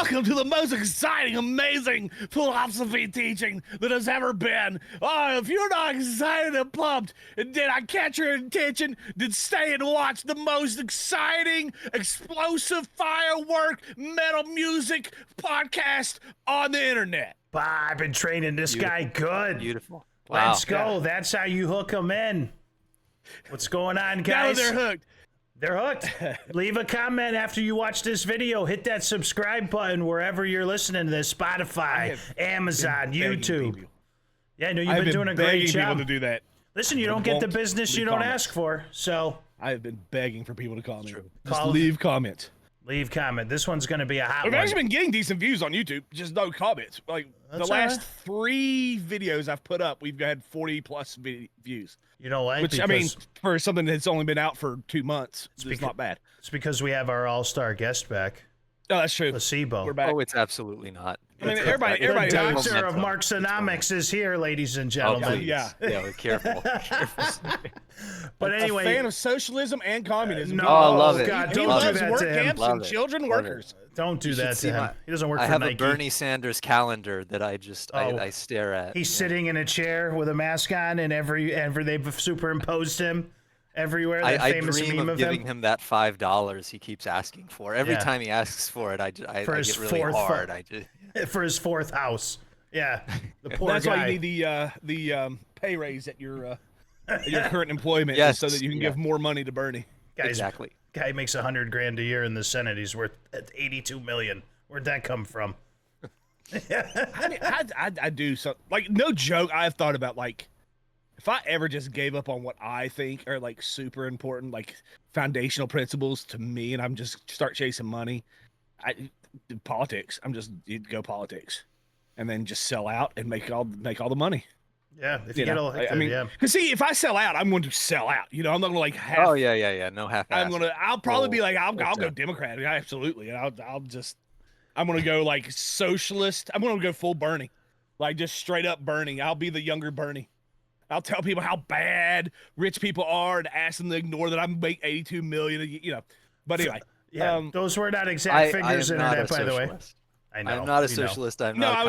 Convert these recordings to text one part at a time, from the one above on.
Welcome to the most exciting, amazing philosophy teaching that has ever been. Oh, if you're not excited and pumped, did I catch your attention? Did stay and watch the most exciting, explosive firework metal music podcast on the internet? Bah, I've been training this guy good. Beautiful. Wow. Let's go. Yeah. That's how you hook them in. What's going on, guys? Now they're hooked. They're hooked. Leave a comment after you watch this video. Hit that subscribe button wherever you're listening to this. Spotify, Amazon, YouTube. People. Yeah, no, you've been doing a great job. People to do that. Listen, you don't get the business you don't ask for. So I have been begging for people to comment. Just leave comments. Leave comment. This one's going to be a hot one. I've actually been getting decent views on YouTube, just no comments. Like the last 3 videos I've put up, we've had 40+ views. You know what? Which, I mean, for something that's only been out for 2 months, it's not bad. It's because we have our all-star guest back. Oh, that's true. Placebo. We're back. Oh, it's absolutely not. I mean, everybody The knows. doctor of Marxonomics is here, ladies and gentlemen. Oh, yeah, we're careful. But anyway, a fan of socialism and communism. No, I love it. God, He don't loves do that work to him. camps and children workers. Don't do that to him. He doesn't work I for have Nike. a Bernie Sanders calendar that I stare at. He's sitting in a chair with a mask on, and they've superimposed him everywhere. That I famous dream meme of of giving him. him that $5 he keeps asking for. Every time he asks for it, I get really hard. For his 4th house. Yeah, the poor That's guy. why you need the pay raise at your current employment, Yes, so that you can give more money to Bernie. Exactly. Guy makes $100,000 a year in the Senate. He's worth $82 million. Where'd that come from? I mean, I do so, like, no joke. I've thought about, like, if I ever just gave up on what I think are like super important, like foundational principles to me, and I'm just start chasing money, politics. You'd go politics, and then just sell out and make all the money. Yeah, if you get all, because see, if I sell out, I'm going to sell out. You know, I'm not going to like half. Oh yeah, no half. I'll probably be like, I'll go Democrat, absolutely, and I'm going to go like socialist. I'm going to go full Bernie, like just straight up Bernie. I'll be the younger Bernie. I'll tell people how bad rich people are and ask them to ignore that I make $82 million. You know, but anyway, those were not exact figures, internet, by the way. I know. I'm not a socialist. I'm not.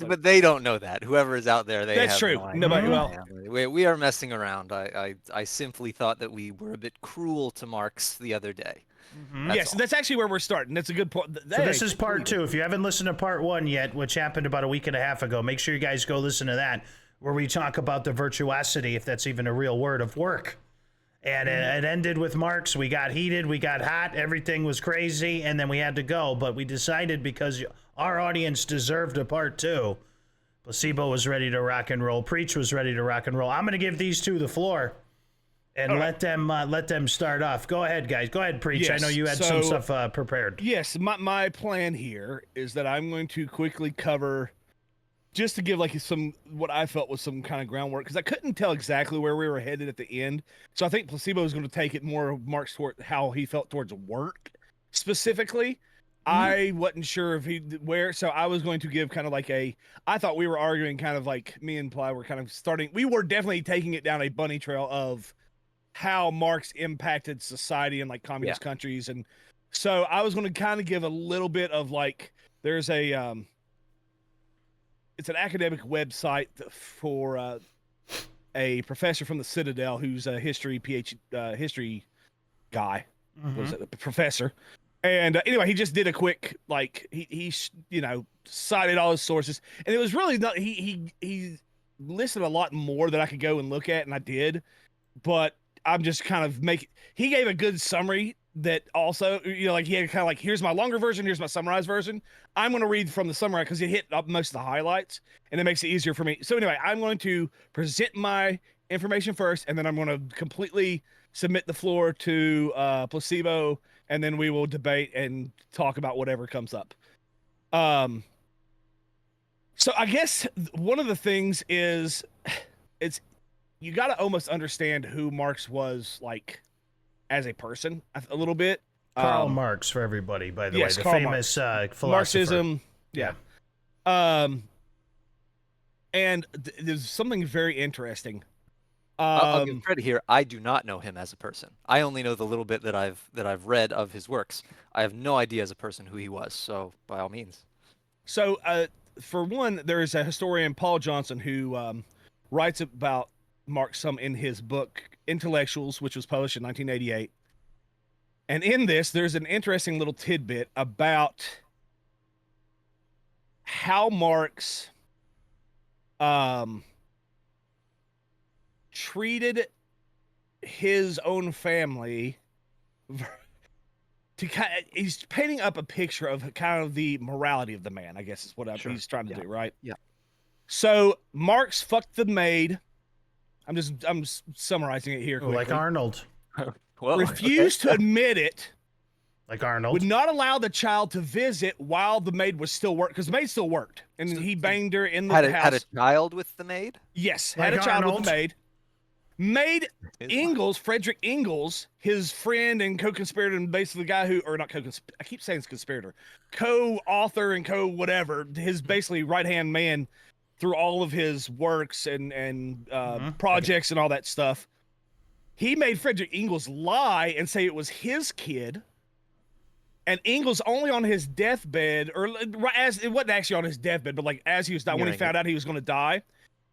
But they don't know that. Whoever is out there, that's true. Nobody. Well, we are messing around. I simply thought that we were a bit cruel to Marx the other day. Mm-hmm. That's actually where we're starting. That's a good point. So this is part 2. If you haven't listened to part 1 yet, which happened about a week and a half ago, make sure you guys go listen to that, where we talk about the virtuosity, if that's even a real word, of work. And it ended with Marx. We got heated, we got hot, everything was crazy, and then we had to go. But we decided, because our audience deserved a part 2, Placebo was ready to rock and roll, Preach was ready to rock and roll. I'm going to give these two the floor and let them start off. Go ahead, guys. Go ahead, Preach. Yes, I know you had some stuff prepared. Yes, my plan here is that I'm going to quickly cover, just to give like what I felt was some kind of groundwork, because I couldn't tell exactly where we were headed at the end. So I think Placebo is going to take it more of Marx toward how he felt towards work specifically. I wasn't sure if so I was going to give kind of like I thought we were arguing kind of like me and Ply were kind of starting. We were definitely taking it down a bunny trail of how Marx impacted society in like communist countries. And so I was going to kind of give a little bit of like, there's it's an academic website for a professor from the Citadel who's a history guy, was it a professor? And anyway, he just did a quick, like, he cited all his sources, and it was really not, he listed a lot more that I could go and look at, and I did, but I'm just kind of he gave a good summary that also, like he had kind of like, here's my longer version, here's my summarized version. I'm going to read from the summary because it hit up most of the highlights, and it makes it easier for me. So anyway, I'm going to present my information first, and then I'm going to completely submit the floor to Placebo, and then we will debate and talk about whatever comes up. So I guess one of the things is you got to almost understand who Marx was like as a person a little bit. Karl Marx, for everybody, by the way, the Karl famous philosopher. Marxism. Yeah. And there's something very interesting I'll give Um, credit here. I do not know him as a person. I only know the little bit that I've read of his works. I have no idea as a person who he was. So by all means. so, for one, there is a historian, Paul Johnson, who writes about Marx some in his book Intellectuals, which was published in 1988. And in this, there's an interesting little tidbit about how Marx treated his own family to kind of, he's painting up a picture of kind of the morality of the man, I guess is what Sure. he's trying to Yeah. do, right? Yeah. So Marx fucked the maid. I'm summarizing it here Oh, quickly. like Arnold. Well, Refused to admit it. Like Arnold. Would not allow the child to visit while the maid was still working, because the maid still worked, and he banged her in the house. had a child with the maid. Yes, Like had a child Arnold. with the maid. Made His Ingalls, Frederick Ingalls, his friend and co-conspirator, and basically the guy who, or not co-conspirator, I keep saying it's conspirator, co-author and co-whatever, his basically right-hand man through all of his works and projects and all that stuff. He made Frederick Ingalls lie and say it was his kid. And Ingalls only on his deathbed, or as it wasn't actually on his deathbed, but like as he was dying, when he Nearing found it. out he was going to die,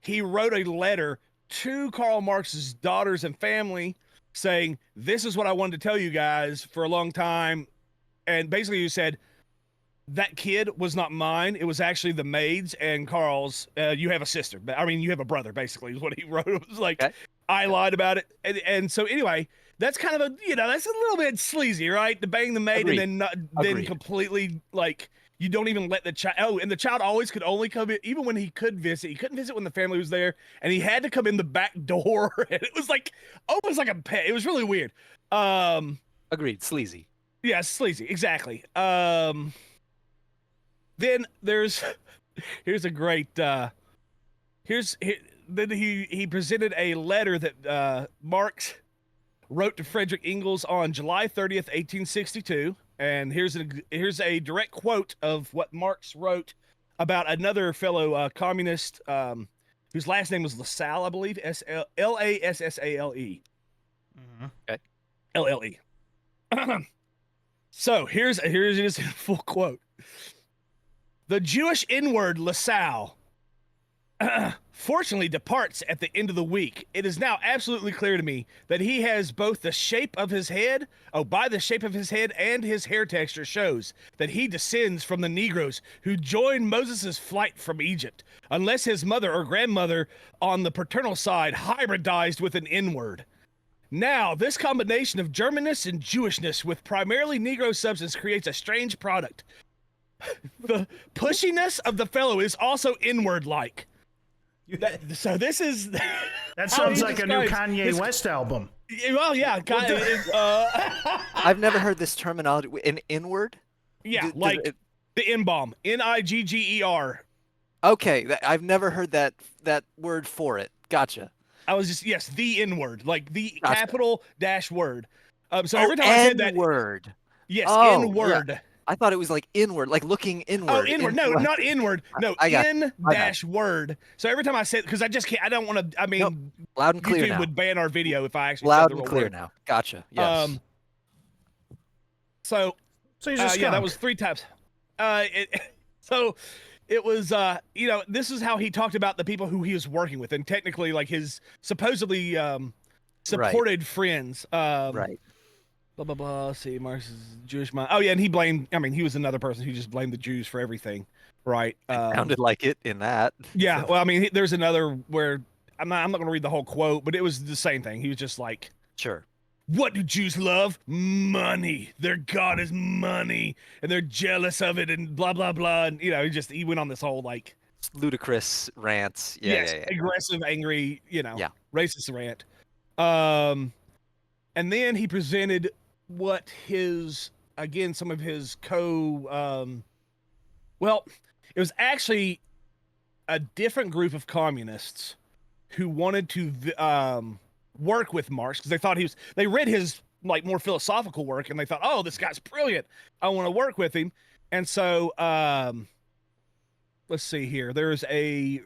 he wrote a letter to Karl Marx's daughters and family saying, "This is what I wanted to tell you guys for a long time." And basically, he said, "That kid was not mine. It was actually the maid's and Carl's. You have a sister. I mean, you have a brother." Basically, is what he wrote. It was like, Okay. I lied about it, and so anyway. That's kind of a, that's a little bit sleazy, right? To bang the maid Agreed. and then Agreed. completely, like, you don't even let the child. Oh, and the child always could only come in, even when he could visit. He couldn't visit when the family was there, and he had to come in the back door. And it was like almost like a pet. It was really weird. Agreed. Sleazy. Yeah, sleazy, exactly. Then here's a great then he presented a letter that Marx wrote to Frederick Ingalls on July 30th, 1862. And here's a direct quote of what Marx wrote about another fellow communist whose last name was LaSalle, I believe, Lassale. Okay. LLE. So here's it is in full quote. The Jewish N-word LaSalle fortunately departs at the end of the week. It is now absolutely clear to me that he has both the shape of his head, by the shape of his head and his hair texture shows that he descends from the Negroes who joined Moses' flight from Egypt, unless his mother or grandmother on the paternal side hybridized with an N-word. Now, this combination of Germanness and Jewishness with primarily Negro substance creates a strange product. The pushiness of the fellow is also N-word-like. So this is That how sounds he like a new describes Kanye his- West album. Well, yeah, I've never heard this terminology. An inward. yeah, Does like it- the N-bomb, Nigger. Okay, I've never heard that word for it. Gotcha. I was just the N-word, like the Gotcha. capital dash word. So every time I said that, N-word. yes, Oh, N-word. I thought it was like inward, like looking inward. Oh, inward. No, not inward. No, I got N dash word. So every time I said, because I just can't, I don't want to. I mean, Nope. Loud and clear YouTube now. would ban our video if I actually said Loud the and wrong clear word. now. Gotcha. Yes. So So he's a skunk. yeah, that was 3 times. So it was, this is how he talked about the people who he was working with, and technically, like his supposedly supported friends. Right. Blah blah blah. Let's see, Marx's Jewish mind. Oh yeah, and he blamed. I mean, he was another person who just blamed the Jews for everything, right? Sounded like it in that. Yeah. Well, I mean, there's another where I'm not going to read the whole quote, but it was the same thing. He was just like, Sure. "What do Jews love? Money. Their god is money, and they're jealous of it, and blah blah blah." And he went on this whole like Ludicrous rants. Yeah, yeah. aggressive, angry, Yeah. racist rant. And then he presented what some of his well, it was actually a different group of communists who wanted to work with Marx because they thought they read his like more philosophical work and they thought, oh, this guy's brilliant. I want to work with him. And so let's see here. There's a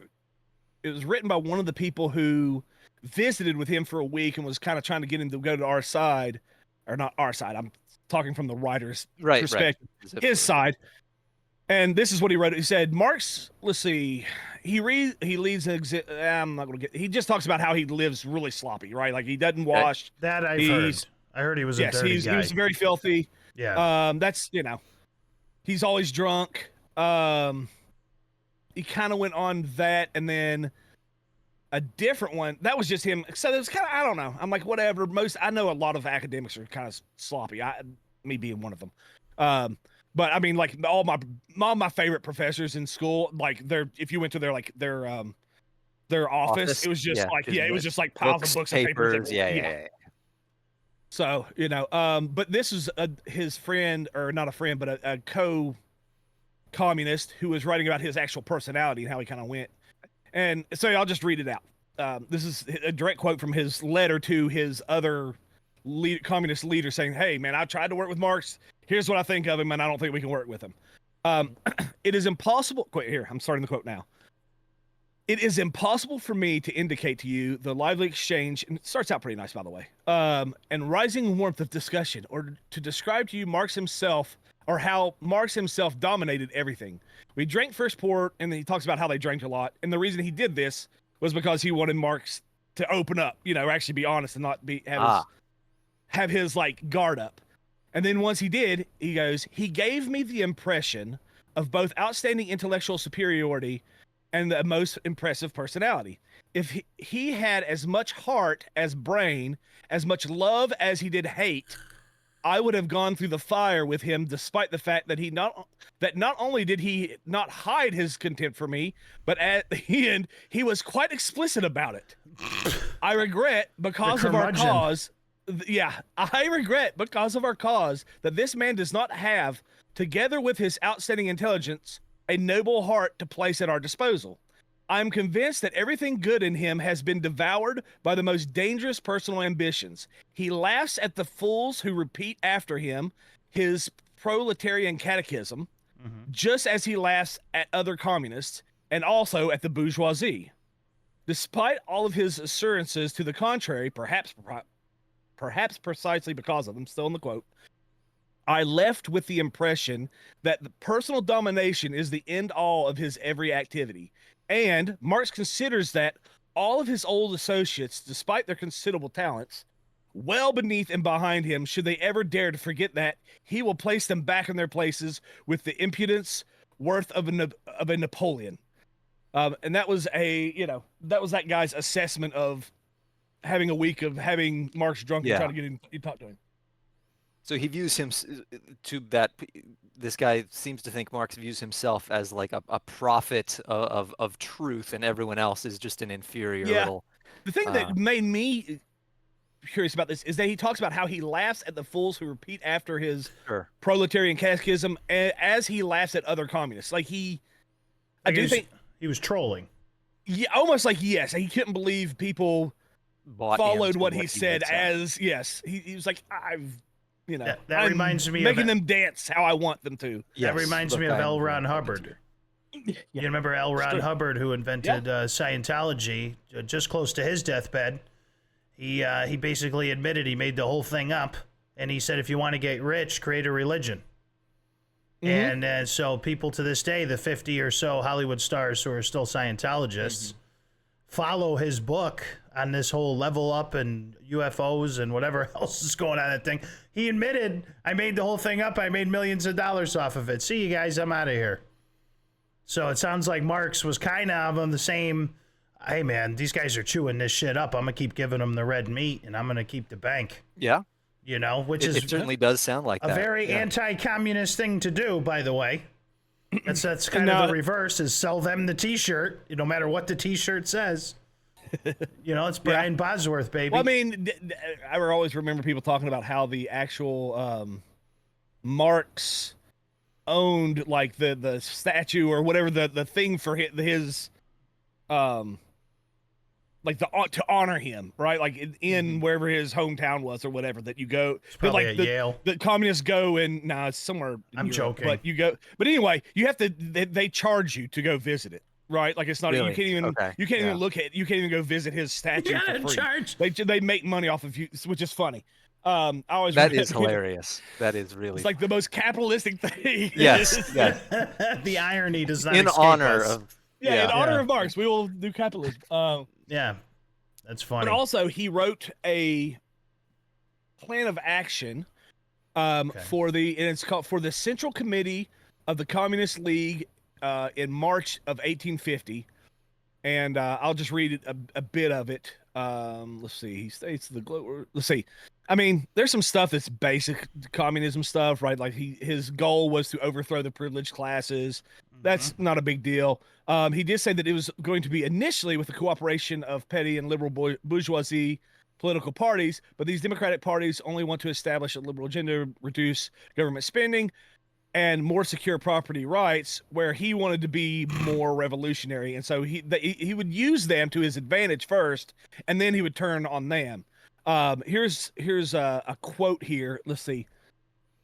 It was written by one of the people who visited with him for a week and was kind of trying to get him to go to our side, or not our side. I'm talking from the writer's Right. perspective, Right. his side. And this is what he wrote. He said, Marx, let's see, he leads an I'm not going to get, he just talks about how he lives really sloppy, right? Like he doesn't wash. That I've heard. I heard he was a dirty guy. He was very filthy. Yeah. That's, he's always drunk. He kind of went on that, and then a different one that was just him. So it was kind of, I don't know. I'm like, whatever. I know a lot of academics are kind of sloppy. Me being one of them. But I mean, like all my favorite professors in school, like if you went to their office, it was just it was just like piles of books and papers. Yeah. So, but this is his friend, or not a friend, but a co-communist who was writing about his actual personality and how he kind of went. And so I'll just read it out. This is a direct quote from his letter to his other communist leader saying, hey, man, I tried to work with Marx. Here's what I think of him, and I don't think we can work with him. It is impossible. Wait, here, I'm starting the quote now. It is impossible for me to indicate to you the lively exchange, and it starts out pretty nice, by the way, and rising warmth of discussion, or to describe to you Marx himself, or how Marx himself dominated everything. We drank first port, and then he talks about how they drank a lot, and the reason he did this was because he wanted Marx to open up, or actually be honest and not have his like guard up. And then once he did, he goes, he gave me the impression of both outstanding intellectual superiority and the most impressive personality. If he had as much heart as brain, as much love as he did hate, I would have gone through the fire with him, despite the fact that not only did he not hide his contempt for me, but at the end, he was quite explicit about it. I regret because of our cause. I regret because of our cause that this man does not have, together with his outstanding intelligence, a noble heart to place at our disposal. I am convinced that everything good in him has been devoured by the most dangerous personal ambitions. He laughs at the fools who repeat after him his proletarian catechism, just as he laughs at other communists and also at the bourgeoisie. Despite all of his assurances to the contrary, perhaps precisely because of them, still in the quote, I left with the impression that the personal domination is the end all of his every activity. And Marx considers that all of his old associates, despite their considerable talents, well beneath and behind him, should they ever dare to forget that, he will place them back in their places with the impudence worth of a Napoleon. And that was that guy's assessment of having a week of having Marx drunk and trying to get him to talk to him. So he views him this guy seems to think Marx views himself as like a prophet of truth, and everyone else is just an inferior little. The thing that made me curious about this is that he talks about how he laughs at the fools who repeat after his proletarian catechism as he laughs at other communists. Like I do think he was trolling. Yeah, almost like, yes, he couldn't believe people followed what he said as, yes. He was like, that reminds me making them dance how I want them to. That reminds me of L. Ron Hubbard. You remember L. Ron Hubbard, who invented Scientology, just close to his deathbed. He basically admitted he made the whole thing up, and he said, if you want to get rich, create a religion. And so people to this day, the 50 or so Hollywood stars who are still Scientologists, follow his book on this whole level up and UFOs and whatever else is going on in that thing. He admitted, I made the whole thing up. I made millions of dollars off of it. See you guys, I'm out of here. So it sounds like Marx was kind of on the same, hey man, these guys are chewing this shit up. I'm going to keep giving them the red meat and I'm going to keep the bank. Yeah. Which it certainly does sound like a very anti-communist thing to do, by the way. That's kind of the reverse, is sell them the T-shirt, no matter what the T-shirt says. It's Brian Bosworth, baby. Well, I mean, I always remember people talking about how the actual Marx owned like the statue or whatever the thing for his like to honor him, right? Like in wherever his hometown was or whatever that you go. It's probably like Yale. The communists go and it's somewhere. I'm Europe, joking. But you go. But anyway, you have to. They charge you to go visit it. right? Like it's not Really? Okay. you can't even Yeah. look at you can't even go visit his statue Yeah, for in free. charge. They make money off of you, which is funny. I always That is remember, hilarious. That is really it's like the most capitalistic thing. yes. Yes. The irony does not In escape honor us. of Yeah, in yeah. honor Yeah. of Marx, we will do capitalism. Yeah, that's But funny. also he wrote a plan of action Okay. and it's called for the Central Committee of the Communist League in March of 1850. And I'll just read a bit of it. Let's see. He states let's see. I mean, there's some stuff that's basic communism stuff, right? Like his goal was to overthrow the privileged classes. That's not a big deal. He did say that it was going to be initially with the cooperation of petty and liberal bourgeoisie political parties, but these democratic parties only want to establish a liberal agenda, reduce government spending, and more secure property rights, where he wanted to be more revolutionary. And so he would use them to his advantage first, and then he would turn on them. Here's a quote here. Let's see.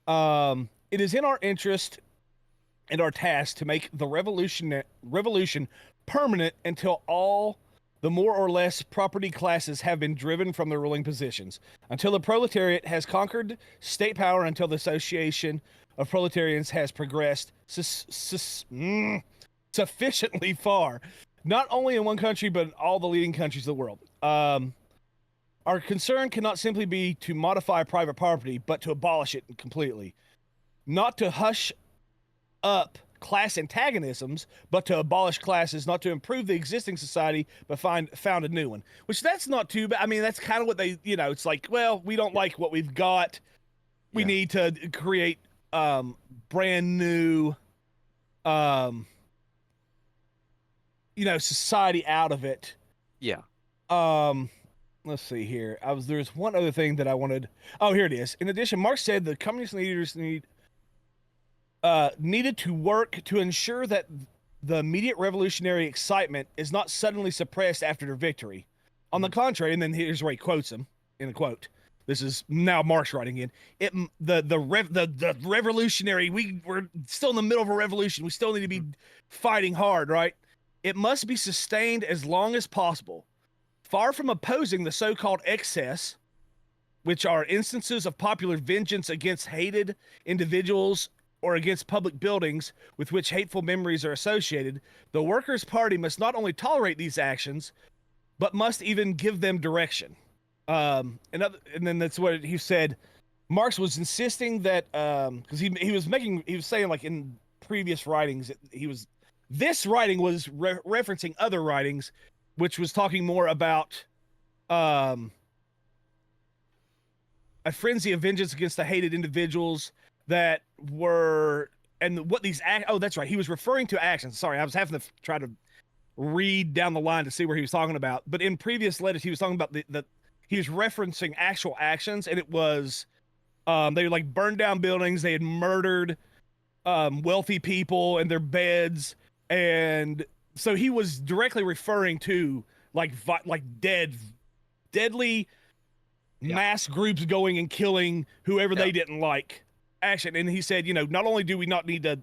It is in our interest and our task to make the revolution permanent until all the more or less property classes have been driven from their ruling positions, until the proletariat has conquered state power, until the association of proletarians has progressed sufficiently far, not only in one country but in all the leading countries of the world. Our concern cannot simply be to modify private property, but to abolish it completely. Not to hush up class antagonisms, but to abolish classes, not to improve the existing society, but found a new one. Which that's not too bad. I mean, that's kind of what they, it's like, well, we don't like what we've got. We need to create brand new society out of it. Yeah. Let's see here. There's one other thing that I wanted. Oh, here it is. In addition, Marx said the communist leaders needed to work to ensure that the immediate revolutionary excitement is not suddenly suppressed after their victory. On the contrary, and then here's where he quotes him in a quote. This is now Marx writing in it. The revolutionary. We're still in the middle of a revolution. We still need to be fighting hard, right? It must be sustained as long as possible. Far from opposing the so-called excess, which are instances of popular vengeance against hated individuals or against public buildings with which hateful memories are associated, the Workers' Party must not only tolerate these actions, but must even give them direction. And then that's what he said. Marx was insisting that because he was saying, like, in previous writings, this writing was referencing other writings, which was talking more about a frenzy of vengeance against the hated individuals that were, and what these that's right, he was referring to actions. Sorry, I was having to try to read down the line to see where he was talking about. But in previous letters, he was talking about the he was referencing actual actions, and it was they like burned down buildings, they had murdered wealthy people in their beds, and so he was directly referring to like deadly mass groups going and killing whoever they didn't like action. And he said, not only do we not need to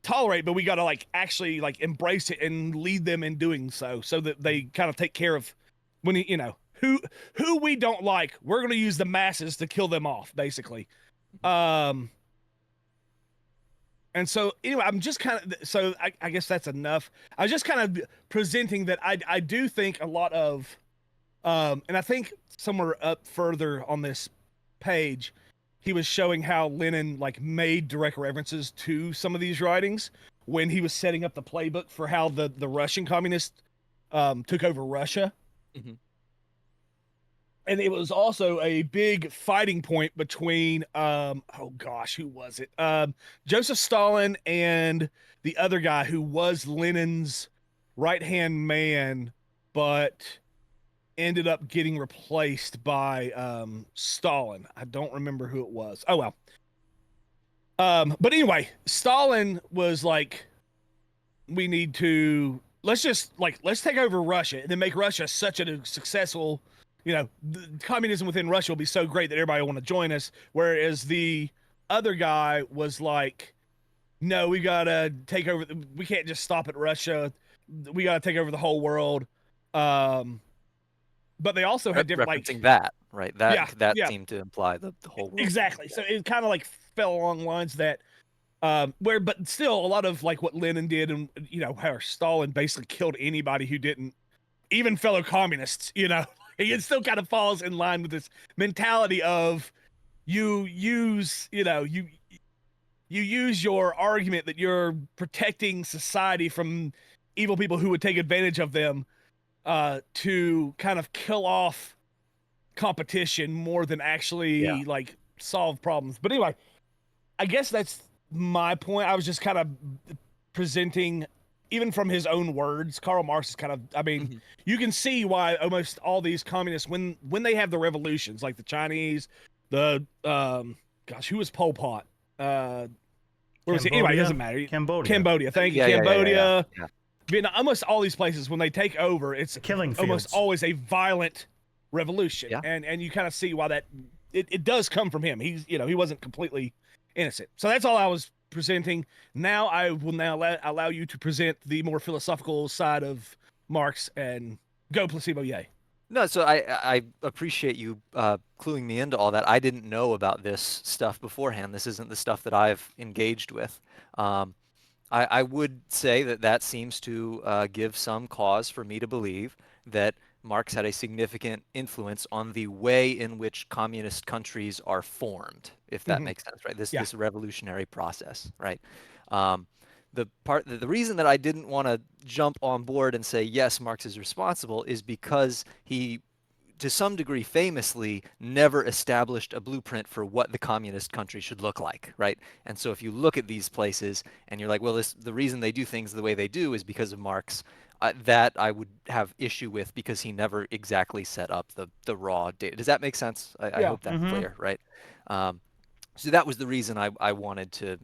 tolerate, but we got to like actually like embrace it and lead them in doing so that they kind of take care of when who we don't like. We're going to use the masses to kill them off, basically. And so, anyway, I'm just kind of, so I guess that's enough. I was just kind of presenting that I do think a lot of, and I think somewhere up further on this page, he was showing how Lenin like made direct references to some of these writings when he was setting up the playbook for how the Russian communists took over Russia. Mm-hmm. And it was also a big fighting point between, who was it? Joseph Stalin and the other guy who was Lenin's right-hand man, but ended up getting replaced by Stalin. I don't remember who it was. Oh, well. But anyway, Stalin was like, let's take over Russia and then make Russia such a successful, communism within Russia will be so great that everybody will want to join us. Whereas the other guy was like, no, we gotta take over. We can't just stop at Russia. we got to take over the whole world. Um, but they also had different Referencing like that, right? yeah, That yeah, seemed to imply the whole world thing. exactly. So it kind of like fell along lines that where but still a lot of like what Lenin did and how Stalin basically killed anybody who didn't, even fellow communists, it still kind of falls in line with this mentality of you use, you use your argument that you're protecting society from evil people who would take advantage of them to kind of kill off competition more than Yeah. actually like solve problems. But anyway, I guess that's my point. I was just kind of presenting, even from his own words, Karl Marx is kind of, I mean, Mhm. you can see why almost all these communists, when they have the revolutions, like the Chinese, the gosh, who was Pol Pot? Where was he? Anyway, it doesn't Cambodia. matter. Cambodia. Cambodia. Thank you. Yeah. Cambodia. Yeah. Vietnam, almost all these places, when they take over, it's The killing almost fields. always a violent revolution, Yeah. and you kind of see why that it does come from him. He's he wasn't completely innocent. So that's all I was presenting. Now I will allow you to present the more philosophical side of Marx and go placebo yay. No, so I appreciate you cluing me into all that. I didn't know about this stuff beforehand. This isn't the stuff that I've engaged with. Um, I would say that that seems to give some cause for me to believe that Marx had a significant influence on the way in which communist countries are formed, if that Mm-hmm. makes sense, right? This Yeah. this revolutionary process, right? Um, the reason that I didn't want to jump on board and say yes, Marx is responsible is because he to some degree famously never established a blueprint for what the communist country should look like, right? And so if you look at these places and you're like, well, the reason they do things the way they do is because of Marx, that I would have issue with because he never exactly set up the raw data. Does that make sense? I Yeah. hope that's Mm-hmm. clear, right? Um, so that was the reason I wanted to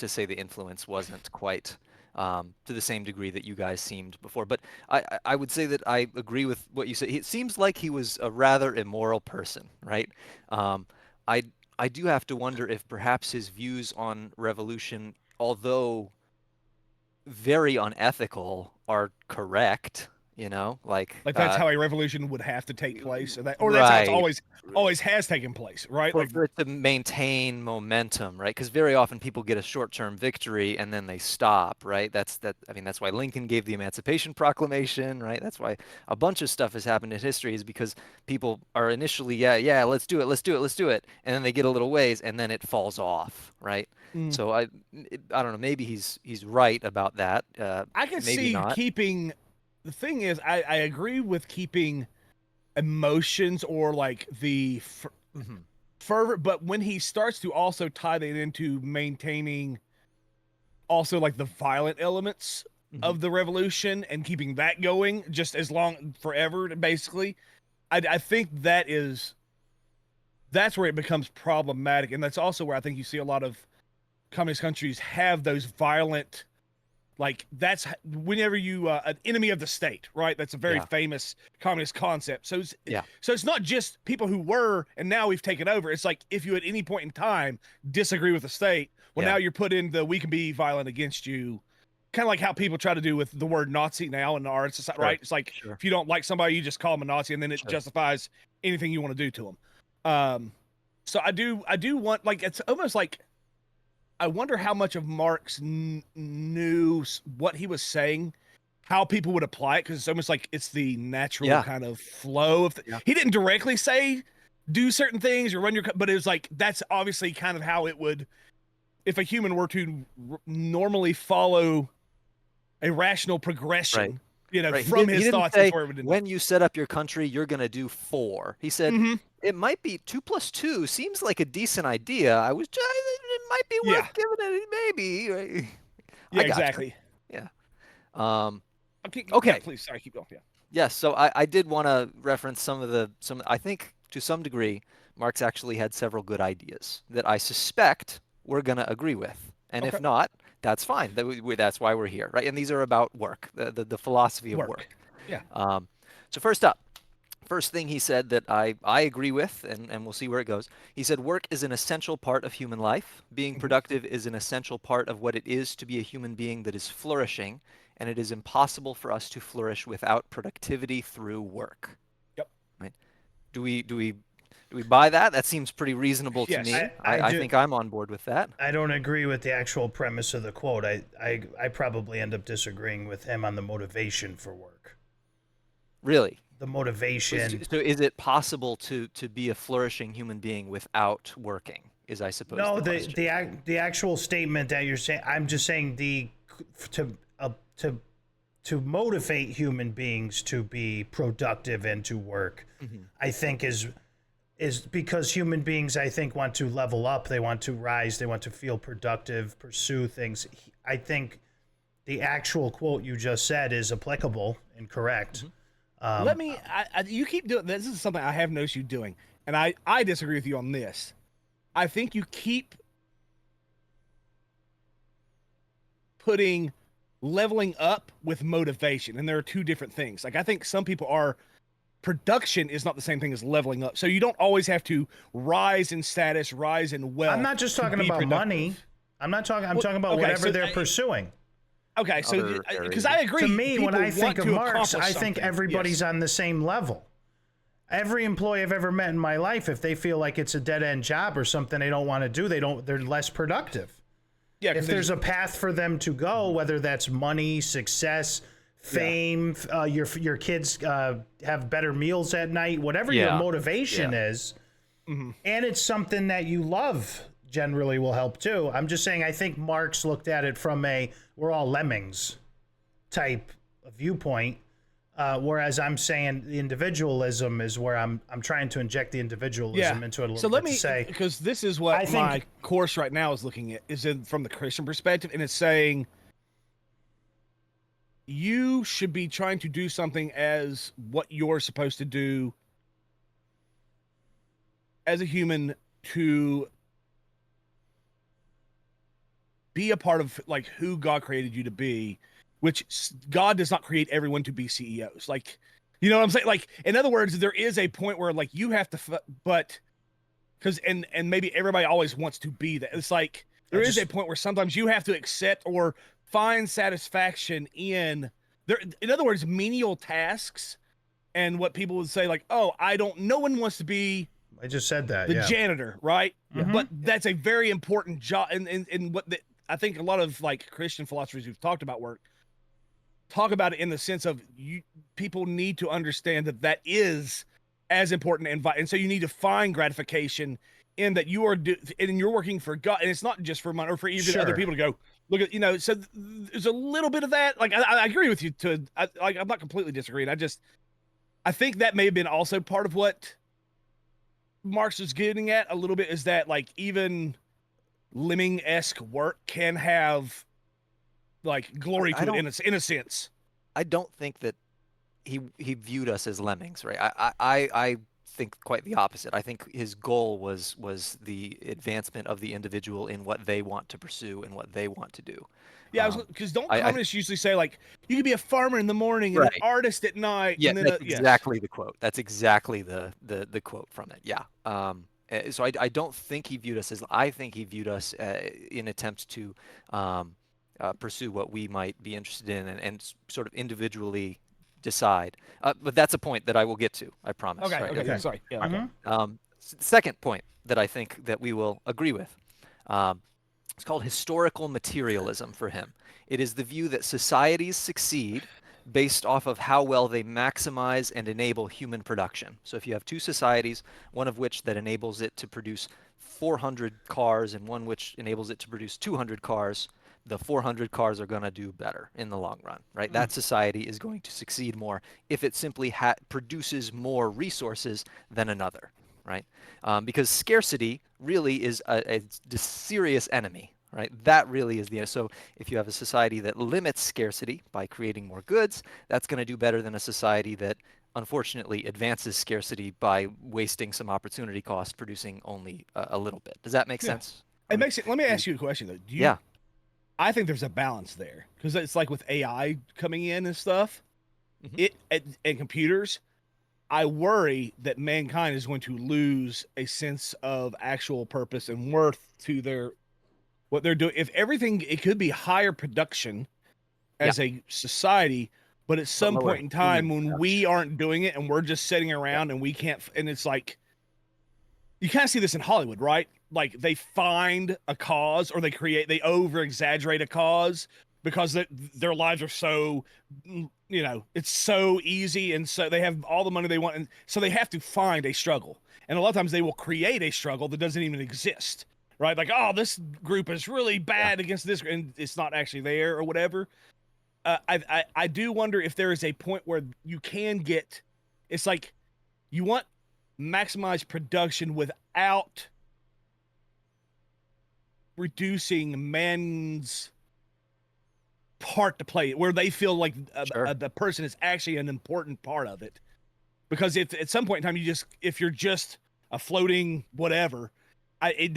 say the influence wasn't quite to the same degree that you guys seemed before. But I would say that I agree with what you said. It seems like he was a rather immoral person, right? Um, I I do have to wonder if perhaps his views on revolution, although very unethical, are correct. You know, like Like that's how a revolution would have to take place, or that's how it's right. always has taken place, right? Like For it to maintain momentum, right? Because very often people get a short-term victory and then they stop, right? I mean, that's why Lincoln gave the Emancipation Proclamation, right? That's why a bunch of stuff has happened in history is because people are initially, yeah, let's do it, and then they get a little ways and then it falls off, right? mm, So I don't know. Maybe he's right about that. I can Maybe see not. keeping. The thing is, I agree with keeping emotions or like the Hmm. fervor, but when he starts to also tie that into maintaining also like the violent elements Hmm. of the revolution and keeping that going just as long forever, basically, I think that's where it becomes problematic, and that's also where I think you see a lot of communist countries have those violent, like that's whenever you an enemy of the state, right? That's a very Yeah. famous communist concept. Yeah. So it's not just people who were and now we've taken over. It's like if you at any point in time disagree with the state, well, Yeah. now you're put in the we can be violent against you, kind of like how people try to do with the word Nazi now in our society, Sure. right? It's like Sure. if you don't like somebody, you just call them a Nazi, and then it Sure. justifies anything you want to do to them. So I do want, like, it's almost like I wonder how much of Marx knew what he was saying, how people would apply it, because it's almost like it's the natural Yeah. kind of flow of. Yeah. He didn't directly say do certain things or run your, but it was like that's obviously kind of how it would, if a human were to normally follow a rational Right. progression, Right. from He his didn't thoughts. That's say where it would end up. when you set up your country, you're going to do 4. He said Mm-hmm. it might be 2 plus 2 seems like a decent idea. It might be Yeah. worth giving it maybe. Right? Yeah. I got you. Exactly. Yeah. Um, Okay. Yeah. okay. Please. Sorry. Keep going. Yeah. Yes. So I did want to reference some. I think to some degree, Marx actually had several good ideas that I suspect we're going to agree with. And if Okay. not, that's fine. That's why we're here, right? And these are about work, the philosophy of Work. work. Yeah. Um, so first up, first thing he said that I agree with, and we'll see where it goes. He said work is an essential part of human life. Being Mm-hmm. productive is an essential part of what it is to be a human being that is flourishing. and it is impossible for us to flourish without productivity through work. Yep. Right? Do we buy that? That seems pretty reasonable to Yes. me. I I do. think I'm on board with that. I don't agree with the actual premise of the quote. I probably end up disagreeing with him on the motivation for work. Really. The motivation. So is it possible to be a flourishing human being without working? Is I suppose No, the question. the actual statement that you're saying. I'm just saying to to to motivate human beings to be productive and to work. I think is because human beings, I think, want to level up. They want to rise. They want to feel productive, pursue things. I think the actual quote you just said is applicable and correct. Let me. You keep doing this. Is something I have noticed you doing, and I disagree with you on this. I think you keep putting leveling up with motivation, and there are two different things. Like I think some people are production is not the same thing as leveling up. So you don't always have to rise in status, rise in wealth. I'm not just to talking be about productive. money. I'm talking about okay, whatever so they're pursuing. Okay, so Other because areas. I agree, To me, when people I think want of to Marx, accomplish I think something. everybody's Yes. on the same level. Every employee I've ever met in my life, if they feel like it's a dead end job or something they don't want to do, they're less productive. Yeah, If there's a path for them to go, whether that's money, success, fame, your kids have better meals at night, whatever your Yeah. motivation Yeah. is, and it's something that you love, generally will help too. I'm just saying, I think Marx looked at it from a we're all lemmings type of viewpoint. Whereas I'm saying the individualism is where I'm trying to inject the individualism into it a little So bit let me to say, because this is what I think- my course right now is looking at is in from the Christian perspective, and it's saying you should be trying to do something as what you're supposed to do as a human to be a part of like who God created you to be, which God does not create everyone to be CEOs. Like, you know what I'm saying? Like, in other words, there is a point where like you have to, but because and maybe everybody always wants to be that. It's like there is a point where sometimes you have to accept or find satisfaction in there. In other words, menial tasks and what people would say like, oh, no one wants to be I just said that, the yeah. janitor, right? Yeah. But that's a very important job. And what I think a lot of like Christian philosophers who've talked about work talk about it in the sense of people need to understand that is as important and so you need to find gratification in that you are and you're working for God, and it's not just for money or for even other people to go look at. So there's a little bit of that. Like I agree with you. I'm not completely disagreeing. I think that may have been also part of what Marx is getting at a little bit, is that like even lemming-esque work can have like glory to it in a sense. I don't think that he viewed us as lemmings, right? I think quite the opposite. I think his goal was the advancement of the individual in what they want to pursue and what they want to do. Yeah, because don't communists usually say like you could be a farmer in the morning and an artist at night? Yeah, and then that's exactly the quote. That's exactly the quote from it. Yeah. So I don't think he viewed us as. I think he viewed us in attempt to pursue what we might be interested in and sort of individually decide. But that's a point that I will get to. I promise. Okay. Right? Okay. Sorry. Yeah. Okay. Second point that I think that we will agree with. It's called historical materialism for him. It is the view that societies succeed based off of how well they maximize and enable human production. So if you have two societies, one of which that enables it to produce 400 cars and one which enables it to produce 200 cars, the 400 cars are going to do better in the long run, right? That society is going to succeed more if it simply produces more resources than another, right? Because scarcity really is a serious enemy, right? That really is so if you have a society that limits scarcity by creating more goods, that's going to do better than a society that unfortunately advances scarcity by wasting some opportunity cost, producing only a little bit. Does that make sense? It makes it. Let me ask you a question though. I think there's a balance there because it's like with AI coming in and stuff, and computers. I worry that mankind is going to lose a sense of actual purpose and worth to what they're doing. If everything, it could be higher production Yeah. as a society, but at But some lower point in human time when we production. aren't doing it and we're just sitting Yeah. around and we can't, and it's like you kind of see this in Hollywood, right? Like they find a cause or they over exaggerate a cause because their lives are so, it's so easy. And so they have all the money they want. And so they have to find a struggle. And a lot of times they will create a struggle that doesn't even exist, right? Like, oh, this group is really Yeah. bad against this, and it's not actually there or whatever. I do wonder if there is a point where you can get, it's like you want maximize production without reducing man's part to play, where they feel like Sure. the person is actually an important part of it. Because if at some point in time if you're just a floating whatever, I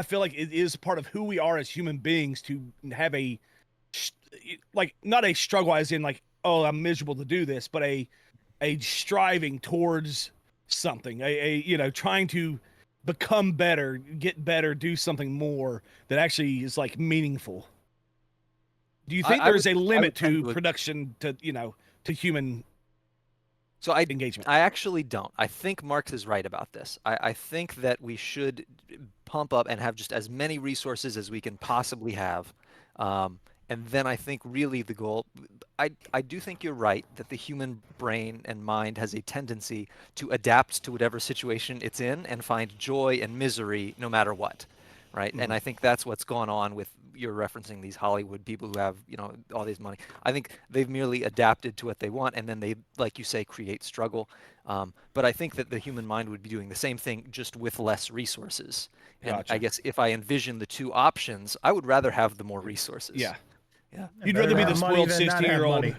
feel like it is part of who we are as human beings to have like not a struggle as in like, oh, I'm miserable to do this, but a striving towards something, trying to become better, get better, do something more that actually is like meaningful. Do you think I there's would a I limit would tend to to production to human So I engagement? I actually don't. I think Marx is right about this. I think that we should pump up and have just as many resources as we can possibly have. And then I think really the goal, I do think you're right that the human brain and mind has a tendency to adapt to whatever situation it's in and find joy and misery no matter what, right? And Mhm. I think that's what's gone on with you're referencing these Hollywood people who have, all these money. I think they've merely adapted to what they want, and then they, like you say, create struggle. But I think that the human mind would be doing the same thing, just with less resources. And I Gotcha. guess if I envision the two options, I would rather have the more resources. Yeah. Yeah. You'd Better rather to be have the money spoiled than not have 16-year-old. money.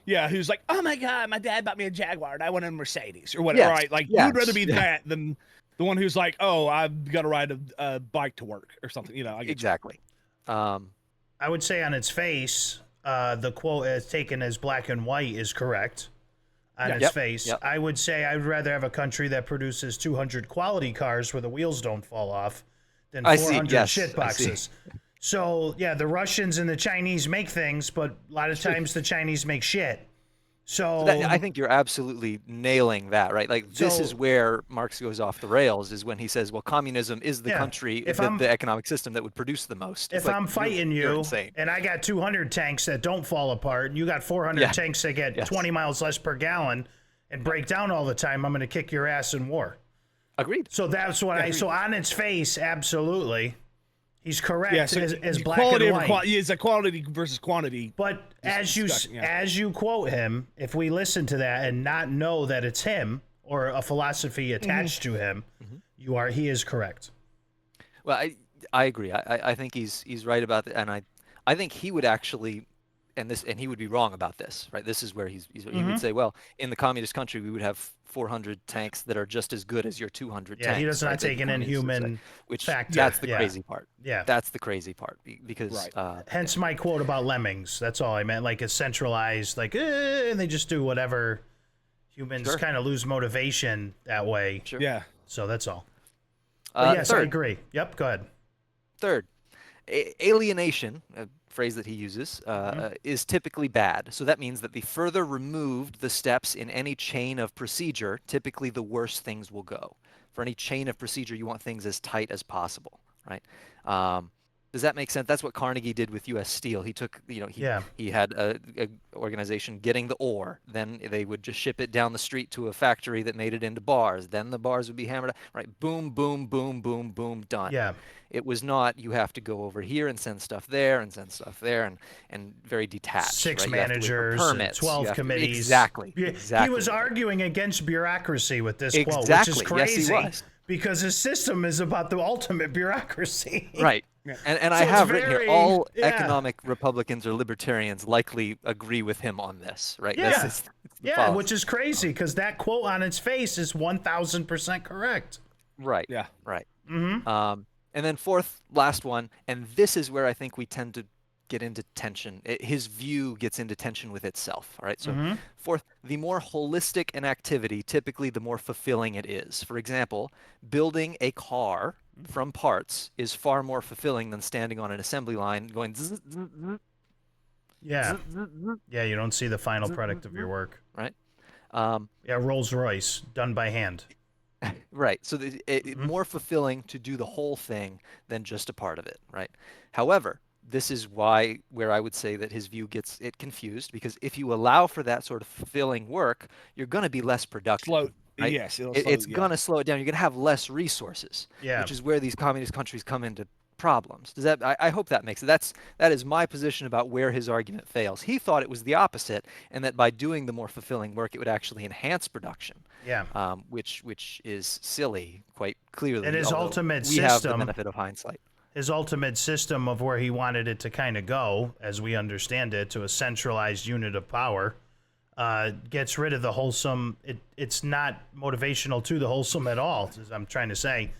Yeah, who's like, oh my god, my dad bought me a Jaguar and I wanted a Mercedes or whatever. Yes. Right? Like you'd rather Yes. be Yeah. that than the one who's like, oh, I've got to ride a bike to work or something. I get you. Exactly. Um, I would say on its face, the quote as taken as black and white is correct. On Yeah. its yep. face, Yep. I would say I'd rather have a country that produces 200 quality cars where the wheels don't fall off than I see. 400 Yes. shit I see. boxes. So, yeah, the Russians and the Chinese make things, but a lot of times the Chinese make shit. I So, think you're absolutely nailing that, right? Like this is so where Marx goes off the rails is when he says, well, communism is the yeah, country, if the I'm economic system that would produce the most. It's if like I'm fighting you're you insane. and I got 200 tanks that don't fall apart and you got 400 Yeah. tanks that get Yes. 20 miles less per gallon and break down all the time, I'm going to kick your ass in war. Agreed. So that's what so on its face, absolutely, he's correct Yeah. So as black quality and over white. quality is a quality versus quantity. But as discussion, yeah. as you quote him, if we listen to that and not know that it's him or a philosophy attached to him, he is correct. Well, I agree. I think he's right about that, and I think he would actually, and he would be wrong about this, right? This is where he would say, well, in the communist country, we would have 400 tanks that are just as good as your 200 Yeah, tanks. he does not right? take in Communists would say, human which factor. that's the Yeah. crazy part. Yeah. That's the crazy part because Right. Hence my quote about lemmings. That's all I meant. Like it's centralized, like and they just do whatever. Humans Sure. kind of lose motivation that way. Sure. Yeah. So that's all. But yes, I Third, agree. Yep, go ahead. Third, alienation, a phrase that he uses, is typically bad. So that means that the further removed the steps in any chain of procedure, typically the worse things will go. For any chain of procedure, you want things as tight as possible, right? Does that make sense? That's what Carnegie did with U.S. Steel. He took, he had a organization getting the ore. Then they would just ship it down the street to a factory that made it into bars. Then the bars would be hammered out, right? Boom, boom, boom, boom, boom, done. Yeah. It was not you have to go over here and send stuff there and send stuff there and very detached. 6 right? You have to wait for managers, and permits. 12 committees. Exactly. Yeah, Exactly. He was arguing against bureaucracy with this quote, which Exactly. is Yes, crazy he was. because his system is about the ultimate bureaucracy. Right. Yeah. And So I it's have written here, very- all yeah. economic Republicans or libertarians likely agree with him on this, right? Yeah. That's the Yeah, policy. which is crazy because that quote on its face is 1,000% correct. Right. Yeah. Right. And then fourth, last one, and this is where I think we tend to get into tension. His view gets into tension with itself. All right. So fourth, the more holistic an activity, typically the more fulfilling it is. For example, building a car from parts is far more fulfilling than standing on an assembly line going zzz, zzz, zzz. Yeah. Yeah, you don't see the final product of your work. right? Yeah, Rolls Royce, done by hand. Right. So more fulfilling to do the whole thing than just a part of it, right? However, this is where I would say that his view gets it confused, because if you allow for that sort of fulfilling work, you're going to be less productive, Slow. right? Yes, it'll slow. It's Yeah. going to slow it down. You're going to have less resources, Yeah. which is where these communist countries come into problems. Does that? I hope that makes it. That is my position about where his argument fails. He thought it was the opposite, and that by doing the more fulfilling work, it would actually enhance production. Yeah. Which is silly, quite clearly. And his although ultimate we have the system, benefit of hindsight. his ultimate system of where he wanted it to kind of go, as we understand it, to a centralized unit of power, gets rid of the wholesome. It's not motivational to the wholesome at all, as I'm trying to say.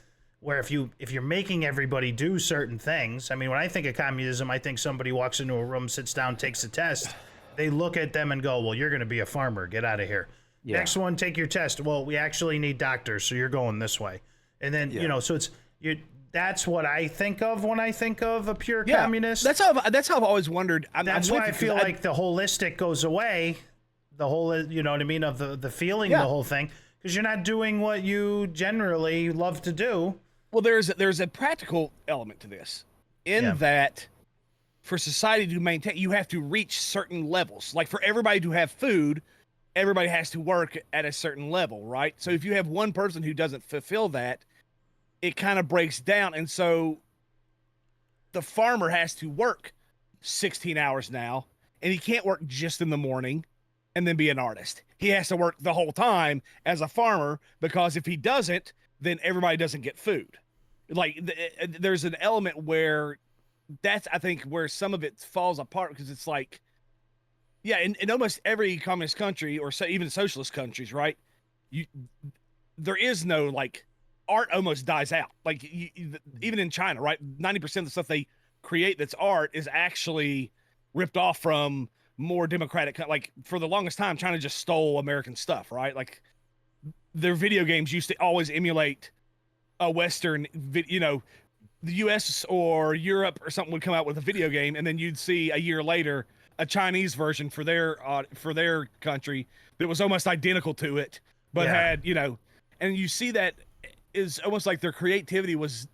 Where if you're making everybody do certain things, I mean, when I think of communism, I think somebody walks into a room, sits down, takes a test. They look at them and go, well, you're going to be a farmer. Get out of here. Yeah. Next one, take your test. Well, we actually need doctors, so you're going this way. And then, so that's what I think of when I think of a pure communist. That's how I've always wondered. That's why I feel like the holistic goes away. The whole, you know what I mean, of the feeling, the whole thing, because you're not doing what you generally love to do. Well, there's a practical element to this, in that for society to maintain, you have to reach certain levels. Like for everybody to have food, everybody has to work at a certain level, right? So if you have one person who doesn't fulfill that, it kind of breaks down. And so the farmer has to work 16 hours now, and he can't work just in the morning and then be an artist. He has to work the whole time as a farmer, because if he doesn't, then everybody doesn't get food. Like there's an element where that's, I think, where some of it falls apart, because it's like, yeah, in almost every communist country, or even socialist countries, right? There is no, like, art almost dies out. Like even in China, right? 90% of the stuff they create that's art is actually ripped off from more democratic. Like for the longest time, China just stole American stuff, right? Like their video games used to always emulate a Western, the U.S. or Europe or something would come out with a video game, and then you'd see a year later a Chinese version for their country that was almost identical to it, but had, and you see that is almost like their creativity was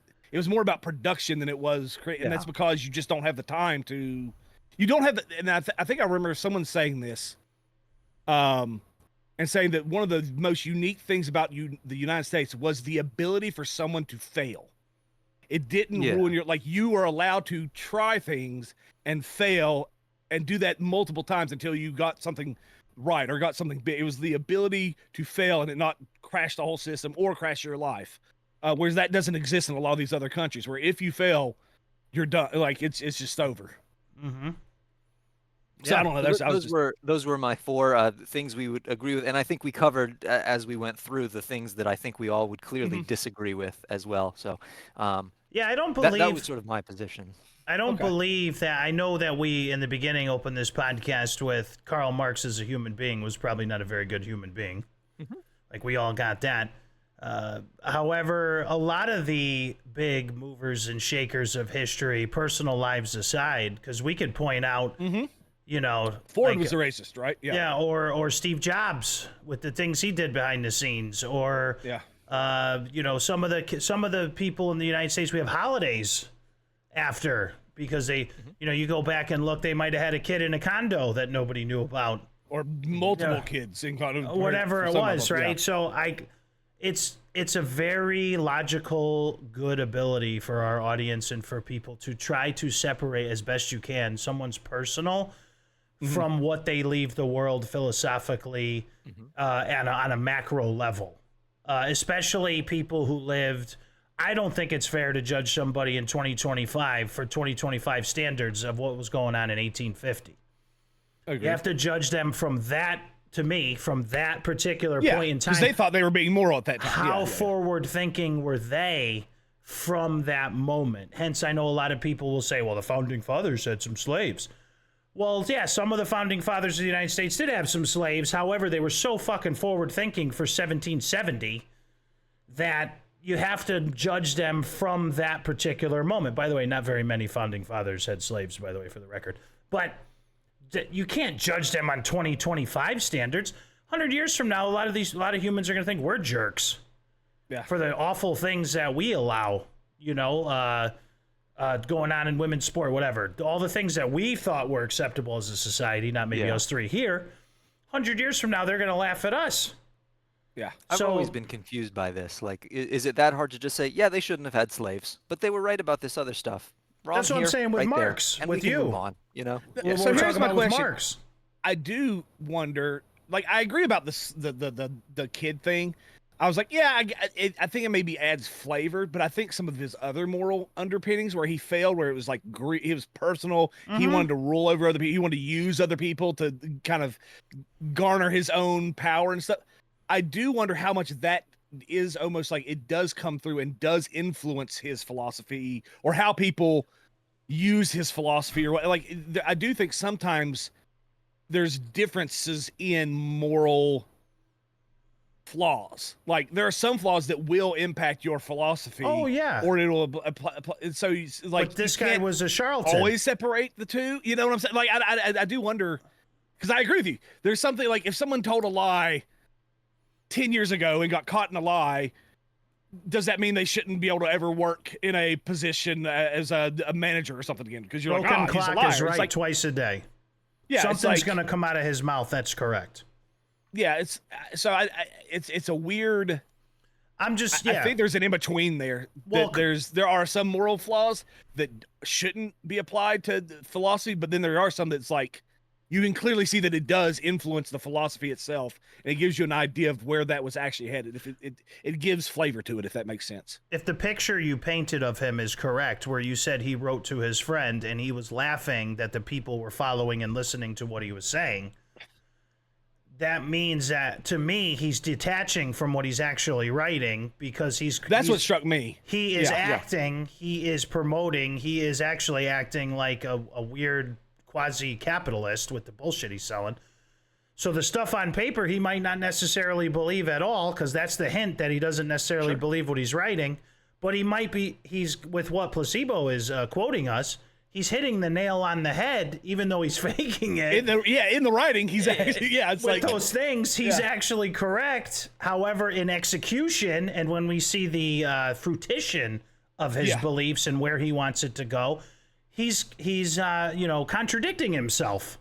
more about production than it was and that's because you just don't have the time to. You don't have the, and I think I remember someone saying this, and saying that one of the most unique things about the United States was the ability for someone to fail. It didn't ruin you were allowed to try things and fail and do that multiple times until you got something right or got something big. It was the ability to fail and it not crash the whole system or crash your life. Whereas that doesn't exist in a lot of these other countries, where if you fail, you're done. Like it's just over. Mm-hmm. So I don't know. Those were my four things we would agree with, and I think we covered as we went through the things that I think we all would clearly disagree with as well. So, I don't believe that was sort of my position. I don't believe that. I know that we in the beginning opened this podcast with Karl Marx as a human being was probably not a very good human being. Like we all got that. However, a lot of the big movers and shakers of history, personal lives aside, because we could point out. Ford was a racist, right? Yeah, or Steve Jobs with the things he did behind the scenes, or some of the people in the United States we have holidays after, because they, you go back and look, they might have had a kid in a condo that nobody knew about, or multiple kids in condo, whatever it was, right? So it's a very logical, good ability for our audience and for people to try to separate as best you can someone's personal from what they leave the world philosophically and on a macro level, especially people who lived. I don't think it's fair to judge somebody in 2025 for 2025 standards of what was going on in 1850. You have to judge them from that, to me, from that particular point in time. Because they thought they were being moral at that time. How forward thinking were they from that moment? Hence, I know a lot of people will say, well, the founding fathers had some slaves. Well, yeah, some of the founding fathers of the United States did have some slaves. However, they were so fucking forward thinking for 1770 that you have to judge them from that particular moment. By the way, not very many founding fathers had slaves, by the way, for the record. But you can't judge them on 2025 standards. 100 years from now, a lot of humans are going to think we're jerks. Yeah. For the awful things that we allow, going on in women's sport, whatever. All the things that we thought were acceptable as a society, not maybe us three here. 100 years from now, they're going to laugh at us. Yeah. I've always been confused by this. Like, is it that hard to just say, yeah, they shouldn't have had slaves, but they were right about this other stuff? Wrong That's what I'm here, saying with right Marx, there, and with we can you. move on, you know? Yeah, So so we're here's talking my about with question. Marx. I do wonder, like, I agree about this, the kid thing. I was like, yeah, I think it maybe adds flavor, but I think some of his other moral underpinnings where he failed, where it was like he was personal, he wanted to rule over other people, he wanted to use other people to kind of garner his own power and stuff. I do wonder how much that is almost like it does come through and does influence his philosophy or how people use his philosophy or what. Like, I do think sometimes there's differences in moral flaws. Like, there are some flaws that will impact your philosophy. Oh, yeah. Or it'll apply. So, like, But this guy was a charlatan. always separate the two. You know what I'm saying? Like, I do wonder, because I agree with you. There's something like if someone told a lie 10 years ago and got caught in a lie, does that mean they shouldn't be able to ever work in a position as a manager or something again? Because you're Broken like, oh, he's a clock liar. is It's right like, twice a day. yeah, Something's it's like, going to come out of his mouth. That's correct. yeah, it's so it's a weird. I'm just I think there's an in between there. Well, There are some moral flaws that shouldn't be applied to philosophy, but then there are some that's like you can clearly see that it does influence the philosophy itself, and it gives you an idea of where that was actually headed. If it gives flavor to it, if that makes sense. If the picture you painted of him is correct, where you said he wrote to his friend and he was laughing that the people were following and listening to what he was saying, that means that, to me, he's detaching from what he's actually writing because That's what struck me. He is acting, he is promoting, he is actually acting like a weird quasi-capitalist with the bullshit he's selling. So the stuff on paper he might not necessarily believe at all, because that's the hint that he doesn't necessarily believe what he's writing, but he's with what Placebo is quoting us, he's hitting the nail on the head, even though he's faking it. In the writing, he's actually, it's with like those things, he's actually correct. However, in execution, and when we see the fruition of his beliefs and where he wants it to go, he's contradicting himself.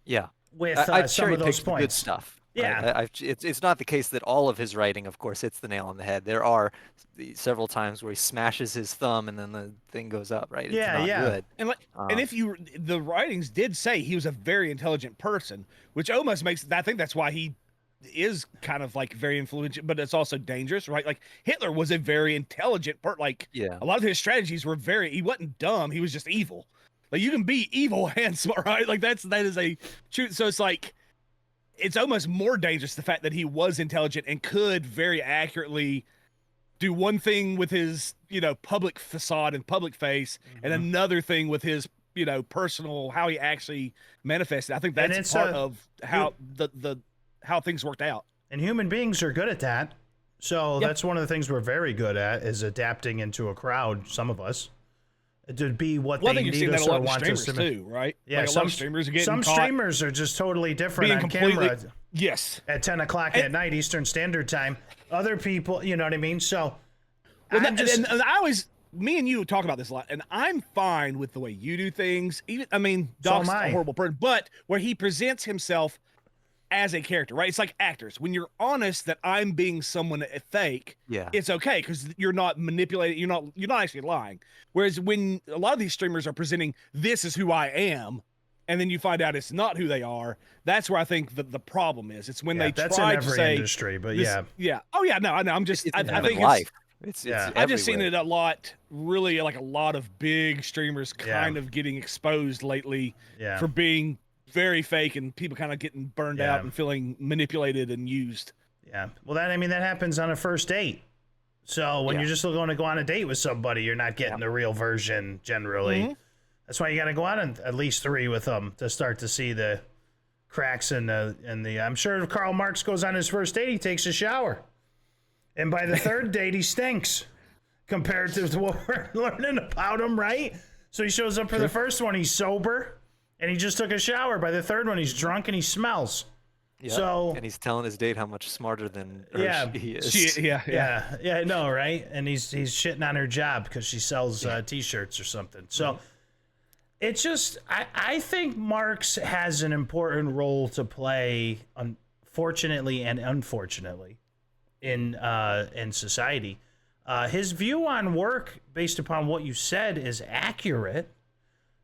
Yeah, with I've some of those points. Good stuff. Yeah, right? It's not the case that all of his writing, of course, hits the nail on the head. There are several times where he smashes his thumb and then the thing goes up. Right? It's not good. And if the writings did say he was a very intelligent person, which almost makes I think that's why he is kind of like very influential, but it's also dangerous, right? Like Hitler was a very intelligent person. Like a lot of his strategies were he wasn't dumb. He was just evil. Like you can be evil and smart, right? Like that is a truth. So it's like, it's almost more dangerous the fact that he was intelligent and could very accurately do one thing with his, public facade and public face, and another thing with his, personal, how he actually manifested. I think that's part of how how things worked out. And human beings are good at that. So that's one of the things we're very good at, is adapting into a crowd, some of us, to be what they need us or want us to be. Too, right? Yeah, like some streamers are getting some streamers are just totally different on camera. Yes. At 10 o'clock at night, Eastern Standard Time. Other people, you know what I mean? So, and I always, me and you talk about this a lot, and I'm fine with the way you do things. Doc's a horrible person, but where he presents himself as a character, right? It's like actors. When you're honest that I'm being someone fake, it's okay because you're not manipulating. You're not actually lying. Whereas when a lot of these streamers are presenting, this is who I am, and then you find out it's not who they are. That's where I think the problem is. It's when they try to say industry, but oh yeah, no, I know. I'm just I think life. It's I've just seen it a lot. Really, like a lot of big streamers kind of getting exposed lately for being very fake, and people kind of getting burned out and feeling manipulated and used. Yeah. Well, that happens on a first date. So when you're just going to go on a date with somebody, you're not getting the real version generally. Mm-hmm. That's why you got to go on at least 3 with them to start to see the cracks in the. I'm sure if Karl Marx goes on his first date, he takes a shower, and by the third date, he stinks compared to what we're learning about him, right? So he shows up for the first one, he's sober. and he just took a shower. By the third one, he's drunk and he smells. Yep. So and he's telling his date how much smarter than her Yeah. he is. yeah, I know, right? And he's shitting on her job because she sells T-shirts or something. So it's just I think Marx has an important role to play, unfortunately and unfortunately, in society. His view on work, based upon what you said, is accurate.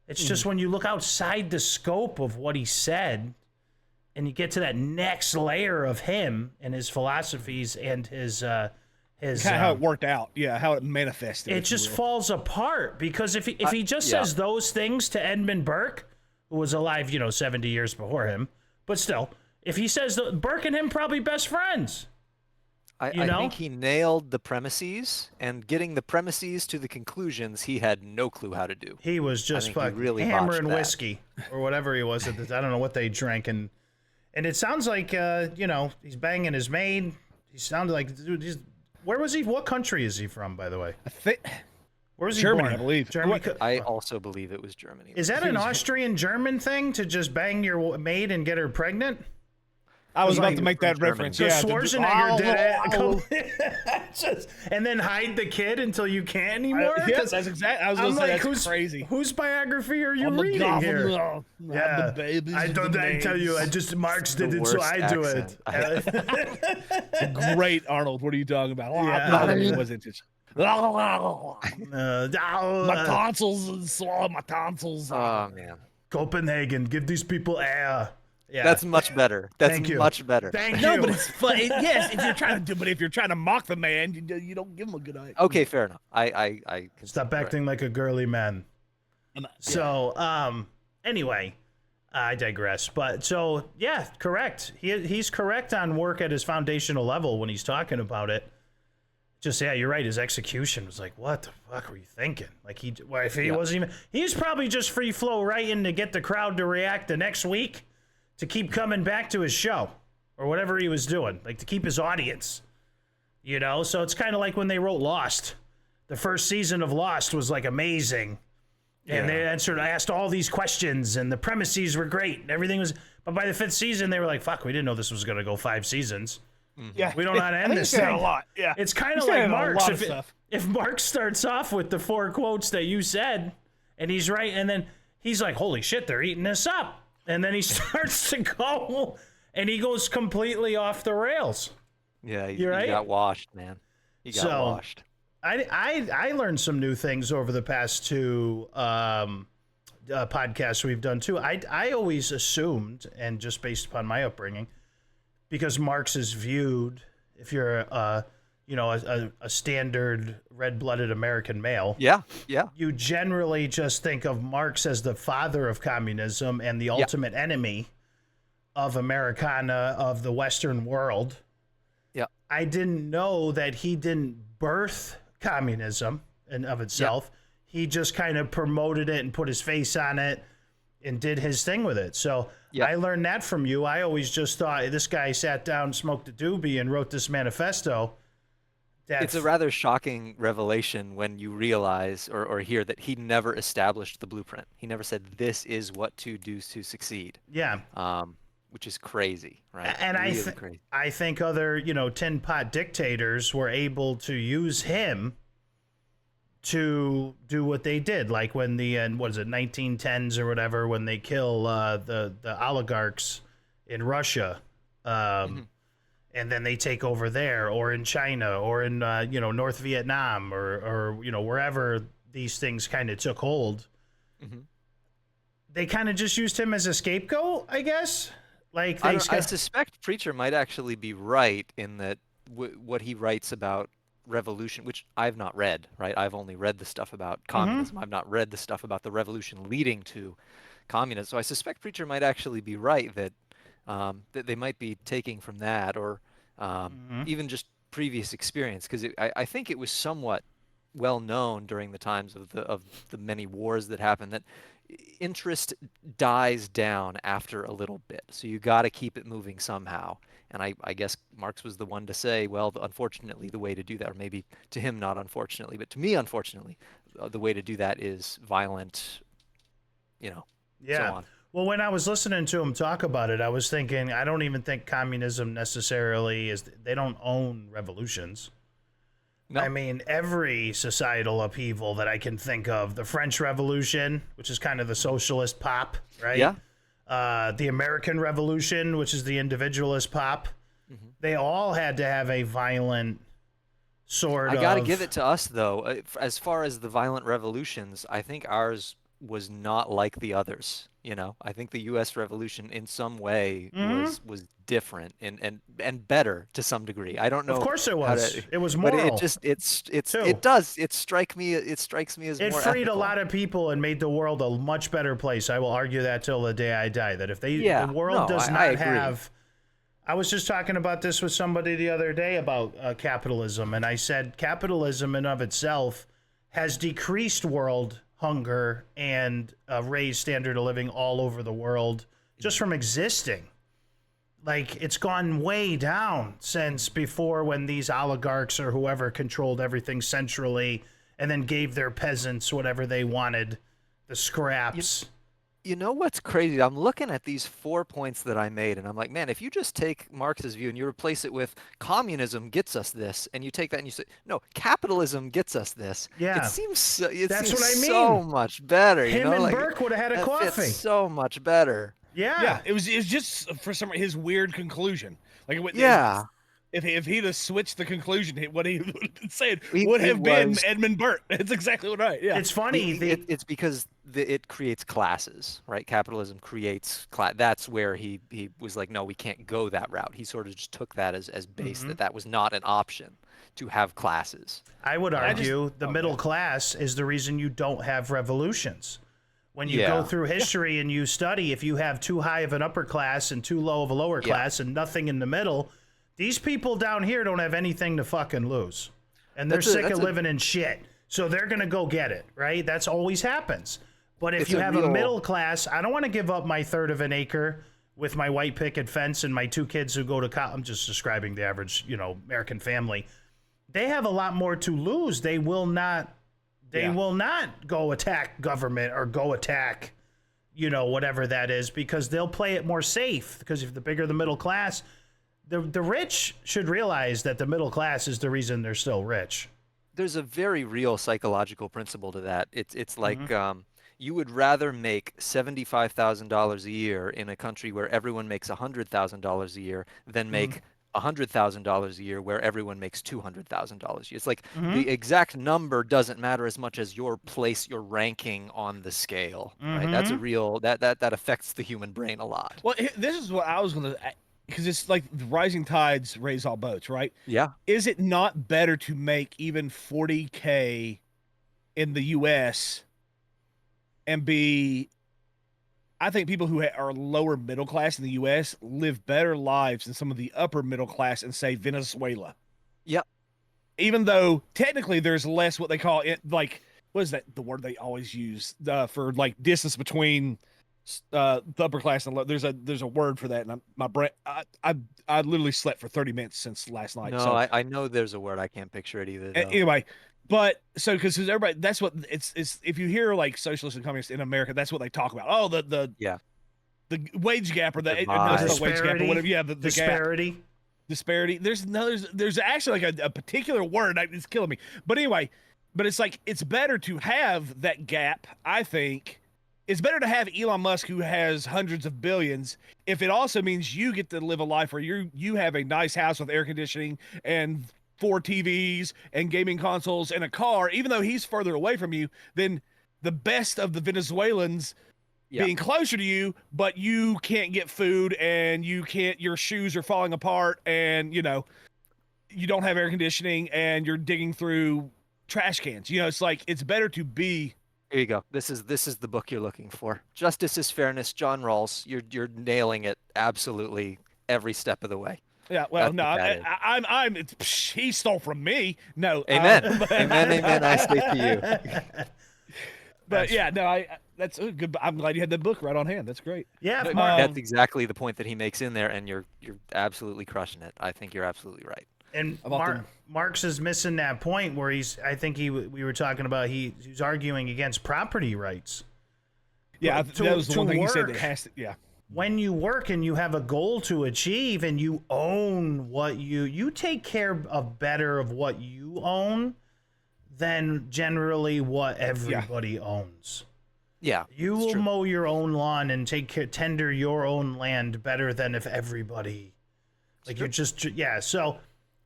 It's just when you look outside the scope of what he said, and you get to that next layer of him and his philosophies and his kind of how it worked out, how it manifested. it just falls apart, because if he just says those things to Edmund Burke, who was alive 70 years before him, but still, if he says Burke and him probably best friends. I think he nailed the premises, and getting the premises to the conclusions he had no clue how to do. He was just fucking really hammering botched that. whiskey or whatever he was at the, I don't know what they drank, and it sounds like he's banging his maid. He sounded like, dude, where was he? What country is he from, by the way? I think Where was he Germany, born? I believe. Germany. I also believe it was Germany. Is that an Austrian-German thing, to just bang your maid and get her pregnant? I was about to Germany. make that Germany. reference. So Yeah, Schwarzenegger did it, and then hide the kid until you can't anymore. Yes, that's exactly. I was going to say that's crazy. Whose biography are you I'm a reading goblin, here? have the babies I and don't. the I tell you, I names. just Marx The did it, so worst I do it. accent. Great, Arnold. What are you talking about? Yeah. No, it wasn't just. My tonsils, swallow my tonsils. Oh man, Copenhagen, give these people air. Yeah, that's much better. That's Thank you. much better. Thank you. No, but it's funny. Yes, if you're trying to do, but if you're trying to mock the man, you don't give him a good idea. Okay, fair enough. I can Stop see- acting like a girly man. Yeah. So, anyway, I digress. But so, yeah, correct. He's correct on work at his foundational level when he's talking about it. Just, yeah, you're right. His execution was like, what the fuck were you thinking? Like, if he wasn't even, he's probably just free flow right in to get the crowd to react the next week, to keep coming back to his show or whatever he was doing, like to keep his audience, So it's kind of like when they wrote Lost. The first season of Lost was like amazing. And they asked all these questions, and the premises were great, and everything was. But by the fifth season, they were like, "Fuck, we didn't know this was going to go 5 seasons. Yeah, We don't know how to end this thing. thing." A lot. Yeah, It's kind of He's saying like a Marx. lot of stuff. If Marx starts off with the 4 quotes that you said, and he's right, and then he's like, "Holy shit, they're eating this up," and then he starts to go, and he goes completely off the rails. Yeah, You're right. You got washed, man. You got washed. I learned some new things over the past 2 podcasts we've done too. I always assumed, and just based upon my upbringing, because Marx is viewed, if you're a standard red-blooded American male, Yeah. you generally just think of Marx as the father of communism and the ultimate enemy of Americana, of the Western world. Yeah. I didn't know that he didn't birth communism in of itself. He just kind of promoted it and put his face on it and did his thing with it. So I learned that from you. I always just thought this guy sat down, smoked a doobie, and wrote this manifesto. It's a rather shocking revelation when you realize or hear that he never established the blueprint. He never said this is what to do to succeed. Yeah. Which is crazy, right? And really crazy. I think other, tin pot dictators were able to use him to do what they did, like when the 1910s or whatever, when they kill the oligarchs in Russia, and then they take over there, or in China, or in North Vietnam, or wherever these things kind of took hold. They kind of just used him as a scapegoat, I guess. Like I suspect Preacher might actually be right in that what he writes about revolution, which I've not read, right? I've only read the stuff about communism. I've not read the stuff about the revolution leading to communism. So I suspect Preacher might actually be right that that they might be taking from that, or even just previous experience, because I think it was somewhat well known during the times of the many wars that happened that interest dies down after a little bit. So you got to keep it moving somehow. And I guess Marx was the one to say, well, unfortunately, the way to do that, or maybe to him, not unfortunately, but to me, unfortunately, the way to do that is violent, so on. Well, when I was listening to him talk about it, I was thinking, I don't even think communism necessarily is, they don't own revolutions. No. I mean, every societal upheaval that I can think of, the French Revolution, which is kind of the socialist pop, right? Yeah. The American Revolution, which is the individualist pop, they all had to have a violent sort I of. got to give it to us, though. As far as the violent revolutions, I think ours was not like the others. You know, I think the U.S. Revolution, in some way, was different and better to some degree. I don't Of know course it how was. to, It was but moral, too. it strikes me as It more freed a ethical. lot of people and made the world a much better place. I will argue that till the day I die. That if the Yeah, world no, does I not agree. have. I was just talking about this with somebody the other day about capitalism, and I said capitalism in of itself has decreased world hunger and raised standard of living all over the world just from existing. Like, it's gone way down since before, when these oligarchs or whoever controlled everything centrally and then gave their peasants whatever they wanted, the scraps. You know what's crazy? I'm looking at these 4 points that I made, and I'm like, man, if you just take Marx's view and you replace it with communism gets us this, and you take that and you say, no, capitalism gets us this, Yeah, it that's seems what I so mean. much better. You Him know, and like Burke would have had a that fits coffee. so much better. Yeah. It was just for some his weird conclusion. Like Yeah, if he'd have switched the conclusion, what he would have been saying would he have been was. Edmund Burke. That's exactly right. Yeah. It's funny. It's because it creates classes, right? Capitalism creates class. That's where he was like, no, we can't go that route. He sort of just took that as base, that was not an option to have classes. I would I argue the middle man. class is the reason you don't have revolutions. When you go Yeah. through history and you study, if you have too high of an upper class and too low of a lower class and nothing in the middle, these people down here don't have anything to fucking lose. And they're sick of living in shit. So they're going to go get it, right? That's always happens. But if It's you a have a real- middle class, I don't want to give up my third of an acre with my white picket fence and my two kids who go to college. I'm just describing the average, American family. They have a lot more to lose. They will not go attack government or go attack, whatever that is, because they'll play it more safe. Because if the bigger the middle class, the rich should realize that the middle class is the reason they're still rich. There's a very real psychological principle to that. It's like you would rather make $75,000 a year in a country where everyone makes $100,000 a year than make $100,000 a year where everyone makes $200,000 a year. It's like the exact number doesn't matter as much as your place, your ranking on the scale, right? That's a real that affects the human brain a lot. Well, this is what I was going to, because it's like the rising tides raise all boats, right? Yeah. Is it not better to make even 40K in the U.S. and be? I think people who are lower middle class in the U.S. live better lives than some of the upper middle class in, say, Venezuela. Yep. Even though technically there's less what they call it, like, what is that? The word they always use for like distance between the upper class and low. There's a word for that, and my brain. I literally slept for 30 minutes since last night. No, So I know there's a word. I can't picture it either, though. anyway, but so because everybody, that's what it's. If you hear like socialists and communists in America, that's what they talk about. Oh, the wage gap or the Divide. not wage gap or whatever. Yeah, the disparity. Gap. Disparity. There's actually like a particular word. It's killing me. But anyway, but it's like it's better to have that gap. I think it's better to have Elon Musk, who has hundreds of billions, if it also means you get to live a life where you have a nice house with air conditioning and 4 TVs and gaming consoles and a car, even though he's further away from you than the best of the Venezuelans being closer to you, but you can't get food and your shoes are falling apart and you don't have air conditioning and you're digging through trash cans. It's like it's better to be. Here you go. This is the book you're looking for. Justice is Fairness, John Rawls. You're nailing it absolutely every step of the way. Yeah, well, That's no, he stole from me. No, amen, amen. I say to you. But yeah, no, that's good. I'm glad you had that book right on hand. That's great. Yeah, That's exactly the point that he makes in there, and you're absolutely crushing it. I think you're absolutely right. And Marx is missing that point where we were talking about he's arguing against property rights. Yeah, that was the one thing he said work. that has to. Yeah. When you work and you have a goal to achieve and you own what you take care of better of what you own than generally what everybody owns. Yeah, You it's will true. mow your own lawn and tender your own land better than if everybody, like, you just, yeah. So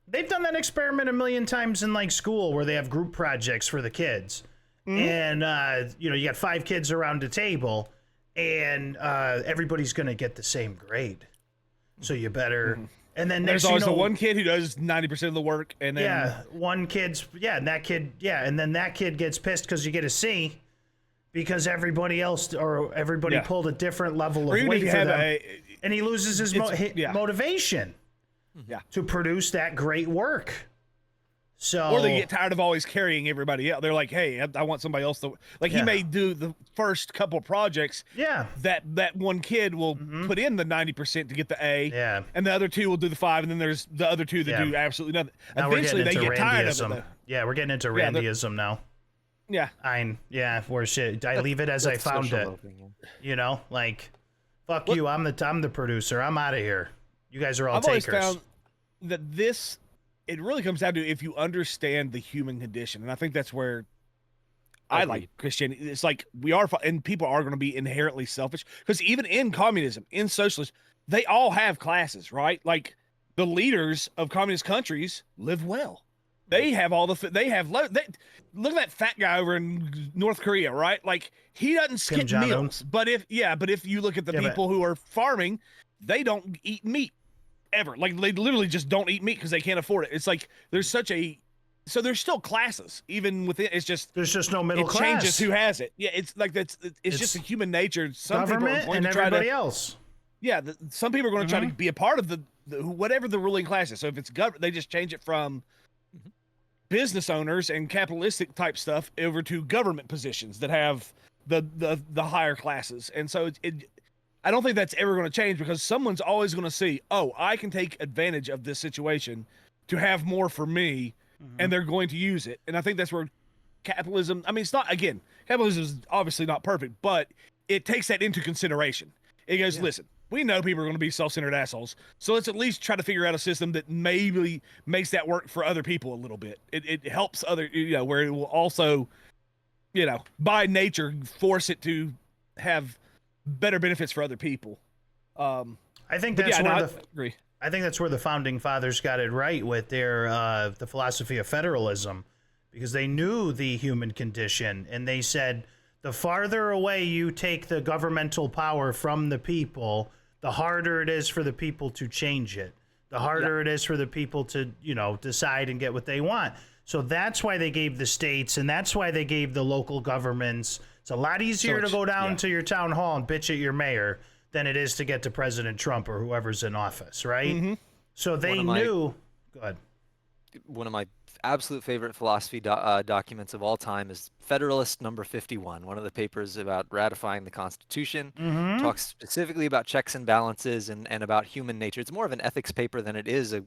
they've done that experiment a million times in like school where they have group projects for the kids. And, you know, you got 5 kids around a table and everybody's going to get the same grade. So you better, and then There's next always you know, the one kid who does 90% of the work, and then yeah, one kid's, yeah, and that kid, yeah, and then that kid gets pissed because you get a C because everybody else or everybody Yeah. pulled a different level or of even if weight you for have them, and he loses his yeah. motivation yeah, to produce that great work. So, or they get tired of always carrying everybody else. They're like, hey, I want somebody else to like. He Yeah. may do the first couple projects. yeah, That one kid will put in the 90% to get the A. Yeah. And the other 2 will do the 5, and then there's the other 2 that Yeah. do absolutely nothing. now we're Eventually, they getting get into tired of it. Randyism. Though. Yeah, we're getting into Yeah, Randyism now. Yeah. Yeah, where shit. I leave it as I That's found social it. loafing, yeah. You know, like, fuck you. I'm the producer. I'm out of here. You guys are all I've always takers. found that it really comes down to if you understand the human condition, and I think that's where I like Christianity. It's like we are, and people are going to be inherently selfish because even in communism, in socialism, they all have classes, right? Like the leaders of communist countries live well. They have all the they have look at that fat guy over in North Korea, right? Like he doesn't skip Jong-un. meals, but if you look at the Yeah, but- people who are farming, they don't eat meat ever. Like they literally just don't eat meat because they can't afford it. It's like there's there's still classes even within. It's just There's just no middle it class. changes who has it. Yeah, it's like it's just a human nature. Some people are Government going and to try everybody to else. yeah. Some people are going to try to be a part of the whatever the ruling class is. So if it's government, they just change it from business owners and capitalistic type stuff over to government positions that have the higher classes. And so I don't think that's ever going to change because someone's always going to see, oh, I can take advantage of this situation to have more for me, and they're going to use it. And I think that's where capitalism, I mean, it's not, again, capitalism is obviously not perfect, but it takes that into consideration. It goes, listen, we know people are going to be self-centered assholes, so let's at least try to figure out a system that maybe makes that work for other people a little bit. It helps other, where it will also, by nature, force it to have better benefits for other people. I think that's where I agree. I think that's where the founding fathers got it right with their the philosophy of federalism, because they knew the human condition and they said the farther away you take the governmental power from the people, the harder it is for the people to change it. The harder it is for the people to, decide and get what they want. So that's why they gave the states, and that's why they gave the local governments. It's a lot easier to go down to your town hall and bitch at your mayor than it is to get to President Trump or whoever's in office, right? So they knew. Go ahead. One of my absolute favorite philosophy documents of all time is Federalist Number 51, one of the papers about ratifying the Constitution. Talks specifically about checks and balances and about human nature. It's more of an ethics paper than it is a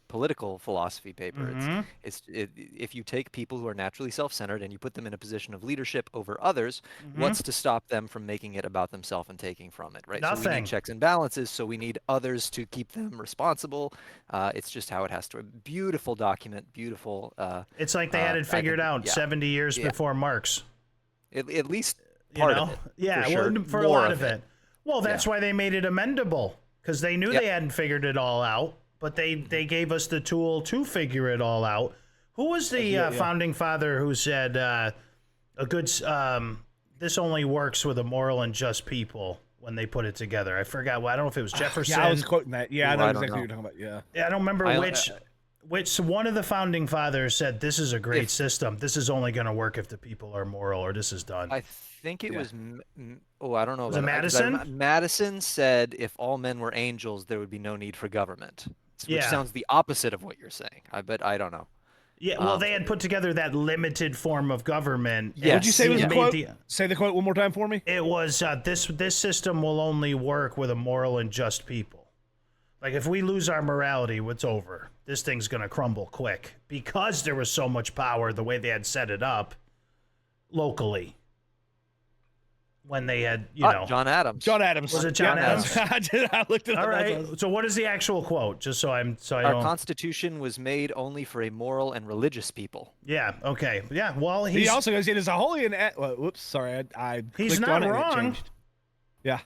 political philosophy paper. If you take people who are naturally self-centered and you put them in a position of leadership over others, what's to stop them from making it about themselves and taking from it, right? So we Nothing. need checks and balances, so we need others to keep them responsible. It's just how it has to. Beautiful document, beautiful. It's like they had it figured out 70 years before Marx. At least part of it. Yeah, for sure. for a More lot of it. Well, that's why they made it amendable, because they knew they hadn't figured it all out, but they gave us the tool to figure it all out. Who was the founding father who said this only works with a moral and just people when they put it together? I forgot. Well, I don't know if it was Jefferson. Yeah, I was quoting that. Yeah, I know exactly what you're talking about. Yeah, I don't remember which one of the founding fathers said this is a great system. This is only going to work if the people are moral, or this is done. I think it was. I don't know. Was it Madison? Madison said if all men were angels, there would be no need for government. Which sounds the opposite of what you're saying. But I don't know. Yeah, well, they had put together that limited form of government. Yes. Would you say it was a quote? Say the quote one more time for me. It was this system will only work with a moral and just people. Like if we lose our morality, it's over. This thing's gonna crumble quick because there was so much power the way they had set it up locally. when they had, you know. John Adams. John Adams. Was it John Adams? I looked it up. All right. So what is the actual quote? Just so I Our don't. Constitution was made only for a moral and religious people. Yeah. Okay. Yeah. Well, He also goes, it is a holy and whoops, sorry, I He's clicked not on it and it wrong. changed. Yeah.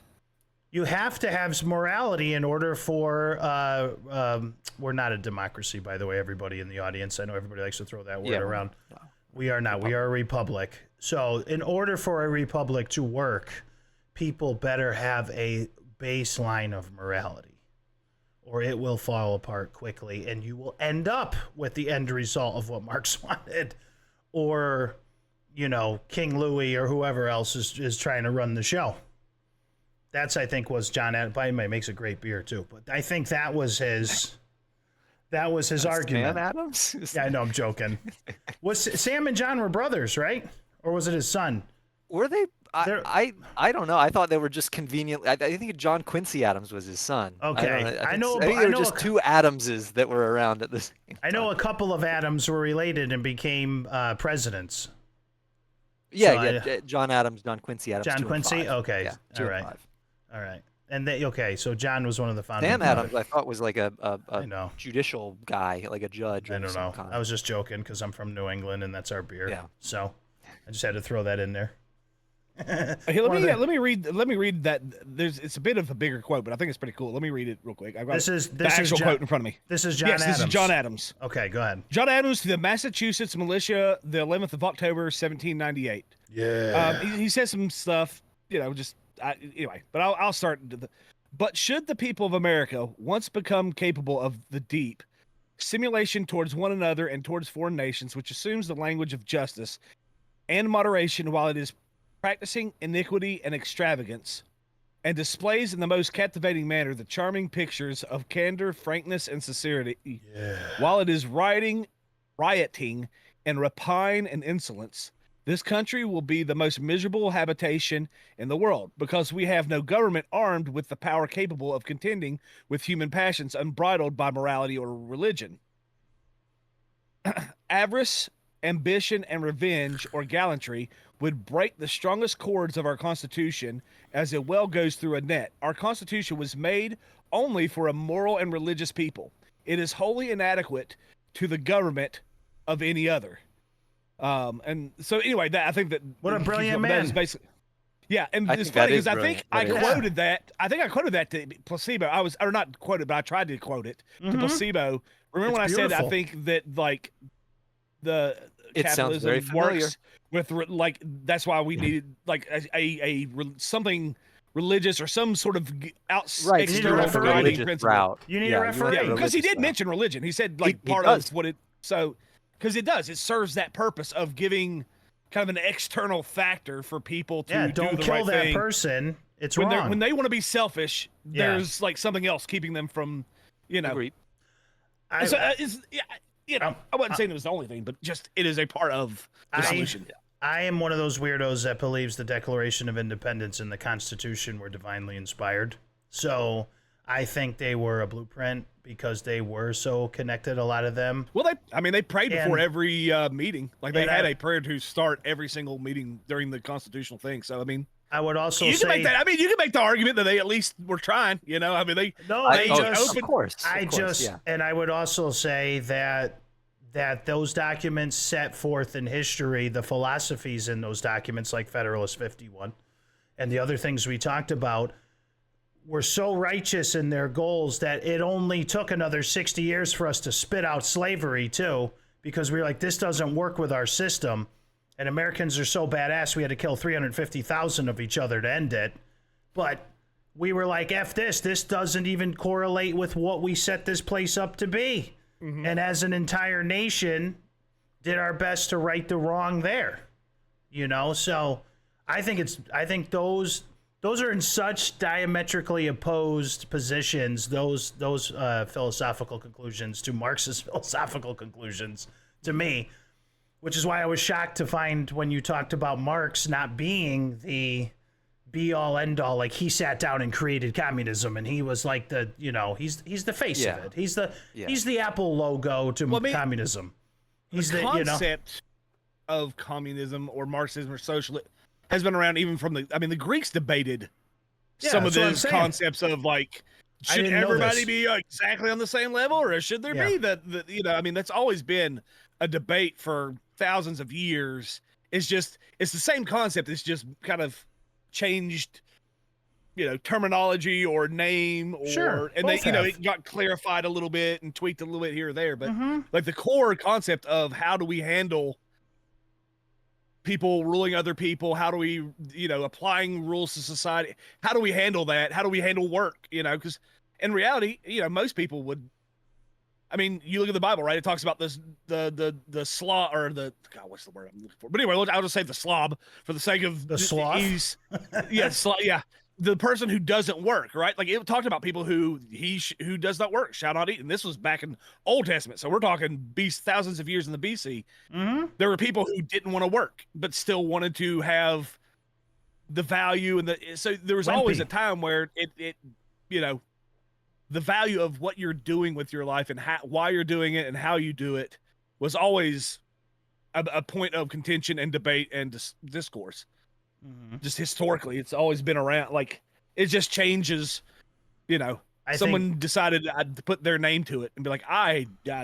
You have to have some morality in order for. We're not a democracy, by the way, everybody in the audience. I know everybody likes to throw that word around. No. We are not. We are a republic. So, in order for a republic to work, people better have a baseline of morality, or it will fall apart quickly, and you will end up with the end result of what Marx wanted, or, you know, King Louis or whoever else is trying to run the show. That's, I think, was John Adams. By the way, makes a great beer too. But I think that was his. That was his argument. Sam Adams? Yeah, I know. I'm joking. Was Sam and John were brothers, right? Or was it his son? Were they? I don't know. I thought they were just convenient. I think John Quincy Adams was his son. Okay. I think there were just two Adamses that were around at the same time. I know a couple of Adams were related and became presidents. Yeah, John Adams, John Quincy Adams. John Quincy? Okay. Yeah, All right. All right. And okay, so John was one of the founding Sam fathers. Adams, I thought, was like a I know. judicial guy, like a judge. I don't know. I was just joking because I'm from New England and that's our beer. Yeah. So I just had to throw that in there. Hey, let me read that. It's a bit of a bigger quote, but I think it's pretty cool. Let me read it real quick. I've got the actual quote in front of me. This is John Adams. This is John Adams. Okay, go ahead. John Adams to the Massachusetts militia, the 11th of October, 1798. Yeah. He says some stuff, anyway. But I'll start. But should the people of America once become capable of the deep simulation towards one another and towards foreign nations, which assumes the language of justice and moderation, while it is practicing iniquity and extravagance, and displays in the most captivating manner the charming pictures of candor, frankness, and sincerity, while it is rioting and rapine and insolence, this country will be the most miserable habitation in the world, because we have no government armed with the power capable of contending with human passions unbridled by morality or religion. Avarice, ambition, and revenge or gallantry would break the strongest cords of our Constitution as a well goes through a net. Our Constitution was made only for a moral and religious people. It is wholly inadequate to the government of any other. And so anyway, I think that what a brilliant man. That is basically, yeah, and it's funny because I think I quoted that. I think I quoted that to Placebo. Or not quoted, but I tried to quote it to Placebo. Remember when I said I think that like the capitalism works with like that's why we needed like a something religious or some sort of external guiding principle. You need a referee because he did mention religion. He said like part of what it because it serves that purpose of giving kind of an external factor for people to don't do the kill right that thing. person. It's when wrong. When they want to be selfish, there's like something else keeping them from, Agreed. I wasn't saying it was the only thing, but just it is a part of the solution. I am one of those weirdos that believes the Declaration of Independence and the Constitution were divinely inspired. So I think they were a blueprint because they were so connected, a lot of them. Well, they prayed before every meeting. Like they had a prayer to start every single meeting during the constitutional thing. So, I mean, I would also you say... can make that. I mean, you can make the argument that they at least were trying, I mean, of course. And I would also say that those documents set forth in history, the philosophies in those documents, like Federalist 51, and the other things we talked about, were so righteous in their goals that it only took another 60 years for us to spit out slavery, too, because we were like, this doesn't work with our system. And Americans are so badass, we had to kill 350,000 of each other to end it. But we were like, F this. This doesn't even correlate with what we set this place up to be. Mm-hmm. And as an entire nation, did our best to right the wrong there. So I think those are in such diametrically opposed positions, those philosophical conclusions to Marx's philosophical conclusions to me. Which is why I was shocked to find when you talked about Marx not being the be-all, end-all, like he sat down and created communism, and he was like he's the face of it. He's the Apple logo to communism. He's the concept of communism or Marxism or socialism. has been around even from the Greeks debated some of that's what I'm these saying. concepts of like, I should didn't know everybody this. be exactly on the same level, or should there be that? That's always been a debate for thousands of years. It's the same concept. It's just kind of changed, terminology or name, Sure, and both have. it got clarified a little bit and tweaked a little bit here or there. But Mm-hmm. like the core concept of how do we handle people ruling other people, how do we applying rules to society, how do we handle that, how do we handle work, because in reality, most people would, you look at the Bible, right? It talks about this the slob, or the God, what's the word I'm looking for? But anyway, I'll just say the slob for the sake of The sloth? yeah, the person who doesn't work, right? Like it talked about people who does not work shall not eat, and this was back in Old Testament, so we're talking thousands of years in the BC. Mm-hmm. There were people who didn't want to work but still wanted to have the value, and so there was always a time where it the value of what you're doing with your life and why you're doing it and how you do it was always a point of contention and debate and discourse. Mm-hmm. Just historically, it's always been around. Like it just changes. Someone decided to put their name to it and be like,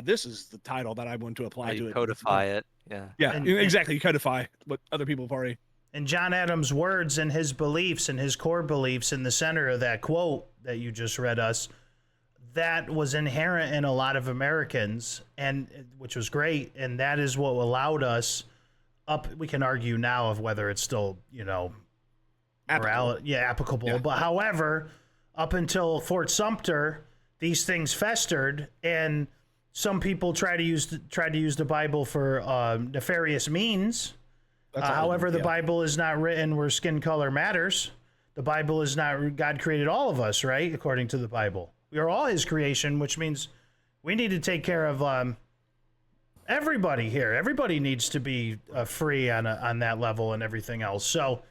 this is the title that I want to apply to it. Codify it. Yeah. Exactly. You codify what other people have already. And John Adams' words and his beliefs and his core beliefs in the center of that quote that you just read us, that was inherent in a lot of Americans, and which was great. And that is what allowed us we can argue now of whether it's still, applicable. Yeah. But however, up until Fort Sumter, these things festered, and some people try to use the Bible for nefarious means. However, the Bible is not written where skin color matters. The Bible is not, God created all of us, right? According to the Bible. We are all his creation, which means we need to take care of everybody here. Everybody needs to be free on that level and everything else. So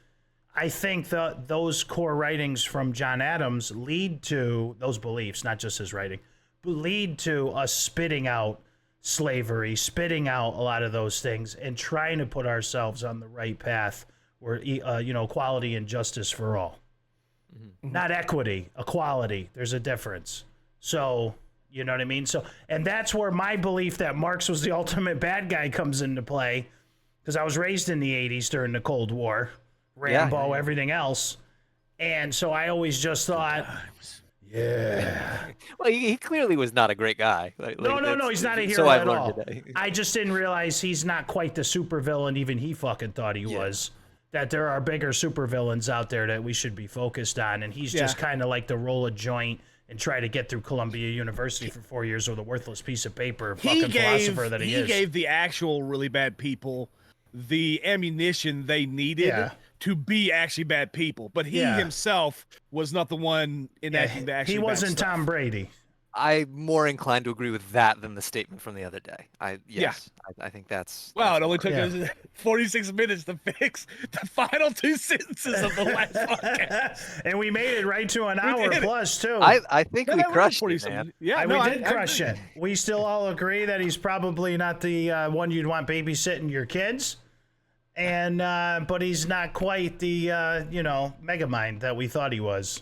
I think those core writings from John Adams lead to those beliefs, not just his writing, but lead to us spitting out slavery, spitting out a lot of those things, and trying to put ourselves on the right path where, equality and justice for all. Mm-hmm. Not equity, equality. There's a difference. So, you know what I mean? So, and that's where my belief that Marx was the ultimate bad guy comes into play, because I was raised in the 80s during the Cold War, Rambo, everything else. And so I always just thought, well, he clearly was not a great guy. No, he's not a hero at all. Today. I just didn't realize he's not quite the supervillain even he fucking thought he was. That there are bigger supervillains out there that we should be focused on, and he's just kind of like to roll a joint and try to get through Columbia University for 4 years with a worthless piece of paper, philosopher that he is. He gave the actual really bad people the ammunition they needed to be actually bad people, but he himself was not the one enacting the actual He wasn't bad Tom Brady. I'm more inclined to agree with that than the statement from the other day. I think that's... Wow, it only took us 46 minutes to fix the final two sentences of the last podcast. And we made it right to an hour plus, too. I think we crushed it, man. Yeah, we did crush it. We still all agree that he's probably not the one you'd want babysitting your kids. And but he's not quite the megamind that we thought he was.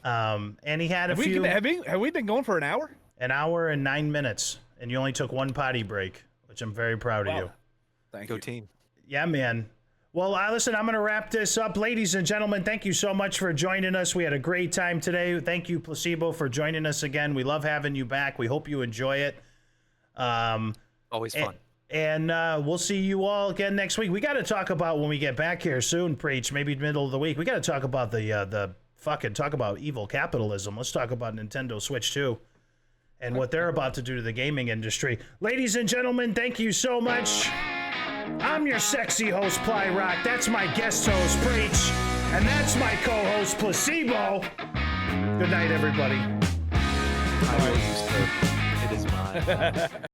And he had have we been going for an hour? An hour and 9 minutes, and you only took one potty break, which I'm very proud of you. Thank you. Go team. Yeah, man. Well, listen, I'm going to wrap this up. Ladies and gentlemen, thank you so much for joining us. We had a great time today. Thank you, Placebo, for joining us again. We love having you back. We hope you enjoy it. Always fun. And we'll see you all again next week. We got to talk about, when we get back here soon, Preach, maybe middle of the week, we got to talk about talk about evil capitalism. Let's talk about Nintendo Switch 2 and what they're about to do to the gaming industry. Ladies and gentlemen, thank you so much. I'm your sexy host, Ply Rock. That's my guest host, Preach. And that's my co-host, Placebo. Good night, everybody. It is mine.